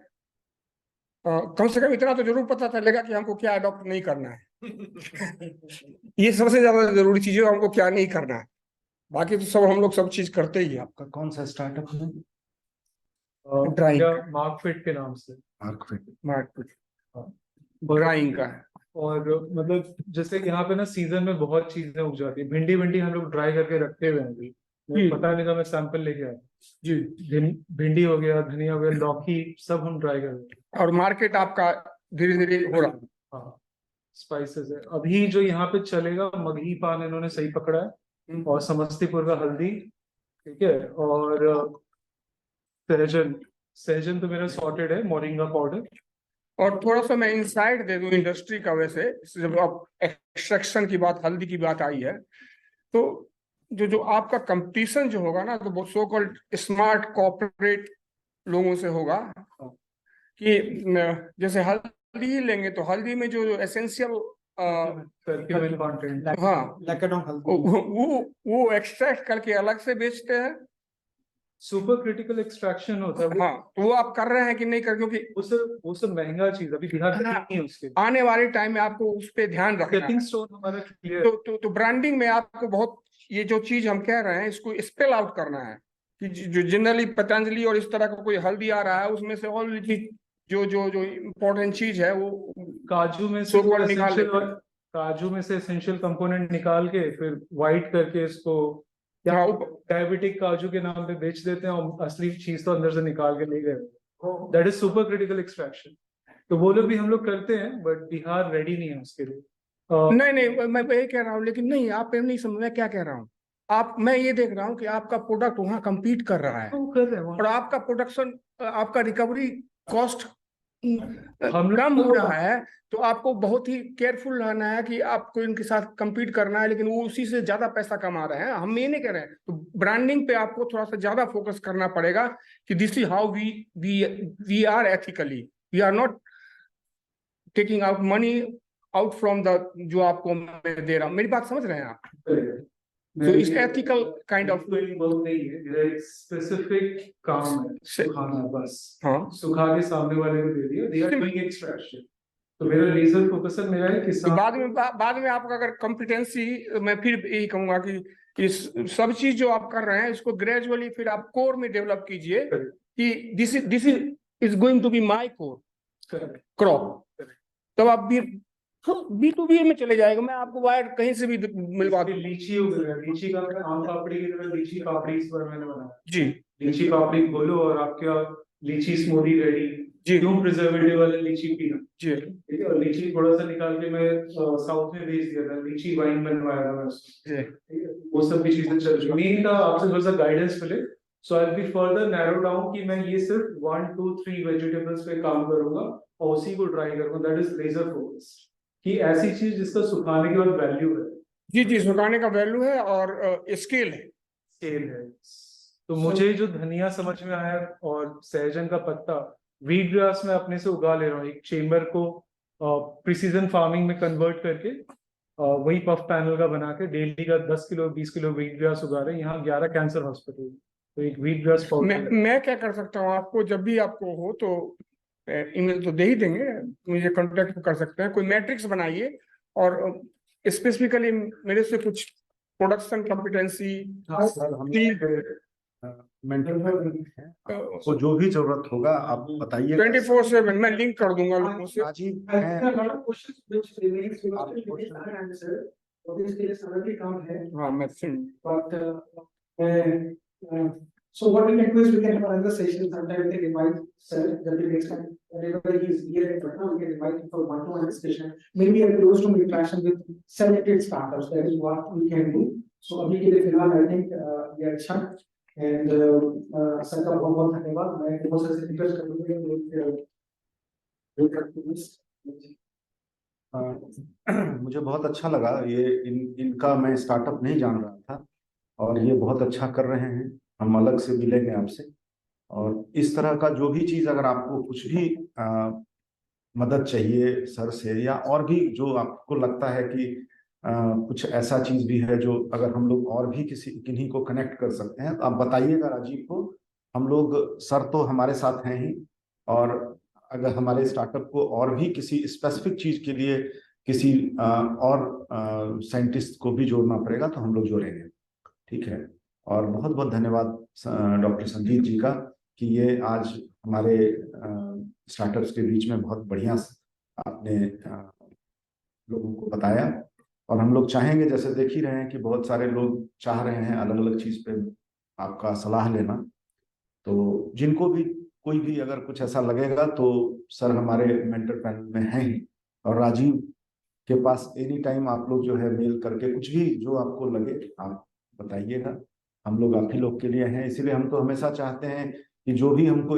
कम से कम इतना तो जरूर पता चलेगा कि हमको क्या अडॉप्ट नहीं करना है। ये सबसे ज्यादा जरूरी चीज है, हमको क्या नहीं करना है, बाकी तो सब हम लोग सब चीज करते ही हैं। आपका कौन सा स्टार्टअप है? ड्राइंग, मार्कफिट के नाम से। मार्केट ड्राइंग का है। और मतलब जैसे यहाँ पे ना सीजन में बहुत चीजें उग जाती है। भिंडी हम लोग ड्राई करके रखते हुए हैं अभी, मुझे पता नहीं था, मैं सैंपल लेके आया जी। भिंडी हो गया, धनिया हो गया, लौकी, सब हम ड्राई कर रहे हैं। और मार्केट आपका धीरे धीरे हो रहा है। हाँ, स्पाइसेस है अभी जो यहाँ पे चलेगा। मगही पान इन्होंने सही पकड़ा है, और समस्तीपुर का हल्दी, ठीक है, और सहजन तो मेरा सॉर्टेड है, मोरिंगा पाउडर। और थोड़ा सा मैं इंसाइट दे दूं इंडस्ट्री का, वैसे जब आप एक्सट्रैक्शन की बात, हल्दी की बात आई है, तो जो आपका कंपटीशन जो होगा ना, तो वो सो कॉल्ड स्मार्ट कॉर्पोरेट लोगों से होगा। कि जैसे हल्दी ही लेंगे तो हल्दी में जो एसेंशियल कंटेंट, हाँ, वो एक्सट्रैक्ट करके अलग से बेचते हैं। सुपर क्रिटिकल एक्सट्रैक्शन होता है। हाँ, तो वो आप कर रहे हैं कि नहीं कर, क्योंकि वो सब महंगा चीज अभी बिहार में नहीं है उसके। आने वाले टाइम में आपको उस पे ध्यान रखना है। स्टेपिंग स्टोन हमारा क्लियर। तो ब्रांडिंग में आपको बहुत, ये जो चीज हम कह रहे हैं इसको स्पेल आउट करना है कि जो जनरली पतंजलि और इस तरह का कोई हल्दी आ रहा है, उसमें से और जो इम्पोर्टेंट चीज है वो काजू में से so-called निकाल लेते हैं। काजू में से एसेंशियल कंपोनेंट निकाल के फिर वाइट करके इसको हाँ, डायबिटिक काजू के नाम पे बेच देते हैं, और असली चीज तो अंदर से निकाल के ले गए। That is super critical extraction. तो वो लोग भी हम लोग करते हैं, बट बिहार रेडी नहीं है उसके लिए। नहीं, मैं यही कह रहा हूँ, लेकिन नहीं, आप नहीं समझ मैं क्या कह रहा हूँ। मैं ये देख रहा हूँ कि आपका प्रोडक्ट वहाँ compete कर रहा है, कर रहे हैं और आपका प्रोडक्शन, आपका रिकवरी कॉस्ट हम कम हो रहा है, तो आपको बहुत ही केयरफुल रहना है कि आपको इनके साथ compete करना है, लेकिन वो उसी से ज्यादा पैसा कमा रहे हैं। हम ये नहीं कह रहे हैं, तो ब्रांडिंग पे आपको थोड़ा सा ज्यादा फोकस करना पड़ेगा कि this is how we are ethically, we are not taking out money out from the, जो आपको मैं दे रहा हूँ। मेरी बात समझ रहे हैं आप? तो इस एथिकल काइंड ऑफ नहीं है, स्पेसिफिक काम है सुखाना, बस। हाँ, सुखा के सामने वाले को दे दिया, दे आर डूइंग एक्सट्रैक्शन। तो मेरा लेजर फोकस है, मेरा है तो किसान। बाद में आपका अगर कॉम्पिटेंसी, मैं फिर यही कहूंगा कि इस सब चीज जो आप कर रहे हैं इसको ग्रेजुअली फिर आप कोर में डेवलप कीजिए कि this is going to be my core crop. तब आप भी B2B में चले जाएगा। मैं आपको वायर कहीं से भी मिलवा दूं। लीची हो गया, लीची का आम पापड़ी की तरह लीची पापड़ी इस बार मैंने बनाया जी। लीची पापड़ी खोलो और आपका लीची स्मूदी रेडी। जी, क्यों प्रिजर्वेटिव वाले लीची पीना, जी, ठीक है। और लीची थोड़ा सा निकाल के मैं साउथ में भेज दिया था, लीची वाइन बनवाया था मैं उसको, ठीक है। वो सब भी चीजें चल रही है। मेन था आपसे थोड़ा सा गाइडेंस मिले, so I will be further narrow down कि मैं ये सिर्फ 1 2 3 वेजिटेबल्स पे काम करूंगा और उसी को ट्राई करूंगा। दैट इज लेजर फोकस, कि ऐसी चीज जिसका सुखाने के बाद वैल्यू है। जी, सुखाने का वैल्यू है और स्केल है, स्केल है। तो मुझे जो धनिया समझ में आया और सहजन का पत्ता वीट ग्रास में अपने से उगा ले रहा हूँ, एक चेम्बर को प्रिसीजन फार्मिंग में कन्वर्ट करके वही पफ पैनल का बना के डेली का 10 किलो 20 किलो वीट ग्रास उगा रहे हैं। यहाँ 11 कैंसर हॉस्पिटल, तो एक वीट ग्रास पाउडर। मैं क्या कर सकता हूँ, आपको जब भी आपको हो तो ईमेल तो दे ही देंगे, मुझे कांटेक्ट कर सकते हैं। कोई मैट्रिक्स बनाइए और स्पेसिफिकली मेरे से कुछ प्रोडक्शन कॉम्पिटेंसी, मेंटल को जो भी जरूरत होगा आप बताइए। 24/7 मैं लिंक कर दूंगा लोगों से। राजीव हाँ, मैं so what we can do is we can have another session sometime. We can invite sir the next time whenever he is here at Patna, we can invite him for one-to-one discussion. Maybe a close room interaction with selected startups. That is what we can do. सो अभी के लिए फिलहाल I think ये अच्छा and sir का बहुत बहुत धन्यवाद। मैं बहुत से रिक्वेस्ट करूंगा मुझे बहुत अच्छा लगा ये इनका मैं स्टार्टअप नहीं जान रहा था और ये बहुत अच्छा कर रहे हैं। हम अलग से मिलेंगे आपसे और इस तरह का जो भी चीज़ अगर आपको कुछ भी मदद चाहिए सर से या और भी जो आपको लगता है कि कुछ ऐसा चीज़ भी है जो अगर हम लोग और भी किन्हीं को कनेक्ट कर सकते हैं तो आप बताइएगा राजीव को। हम लोग सर तो हमारे साथ हैं ही और अगर हमारे स्टार्टअप को और भी किसी स्पेसिफिक चीज़ के लिए किसी और साइंटिस्ट को भी जोड़ना पड़ेगा तो हम लोग जोड़ेंगे। ठीक है। और बहुत बहुत धन्यवाद डॉक्टर संजीत जी का कि ये आज हमारे स्टार्टअप्स के बीच में बहुत बढ़िया आपने लोगों को बताया। और हम लोग चाहेंगे, जैसे देख ही रहे हैं कि बहुत सारे लोग चाह रहे हैं अलग अलग चीज़ पे आपका सलाह लेना, तो जिनको भी कोई भी अगर कुछ ऐसा लगेगा तो सर हमारे मेंटर पैनल में हैं ही और राजीव के पास एनी टाइम आप लोग जो है मेल करके कुछ भी जो आपको लगे आप बताइएगा। हम लोग आप ही लोग के लिए हैं, इसीलिए हम तो हमेशा चाहते हैं कि जो भी हमको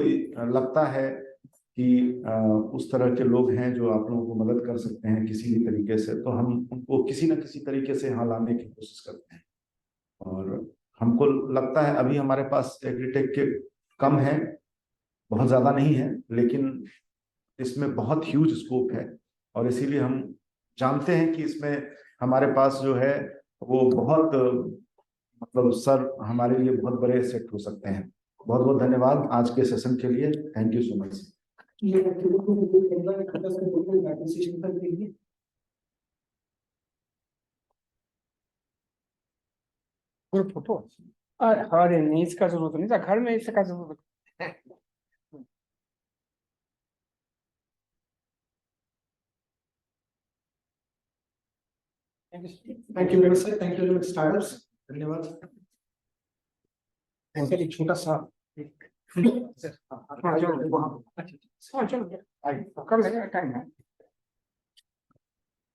लगता है कि उस तरह के लोग हैं जो आप लोगों को मदद कर सकते हैं किसी भी तरीके से, तो हम उनको किसी न किसी तरीके से यहाँ लाने की कोशिश करते हैं। और हमको लगता है अभी हमारे पास एग्रीटेक के कम है, बहुत ज़्यादा नहीं है, लेकिन इसमें बहुत ह्यूज स्कोप है और इसीलिए हम जानते हैं कि इसमें हमारे पास जो है वो बहुत मतलब सर हमारे लिए बहुत बड़े सेट हो सकते हैं। बहुत बहुत धन्यवाद आज के सेशन के लिए। Thank you so much. ये एप्रिसिएशन कर दीजिए। फोटो अरे नहीं, इसका जरूरत नहीं था, घर में इसका जरूरत है। Thank you very much sir, thank you very much startups, धन्यवाद। एक छोटा सा हाँ चलो वहाँ, हाँ चलो कर लेगा टाइम है।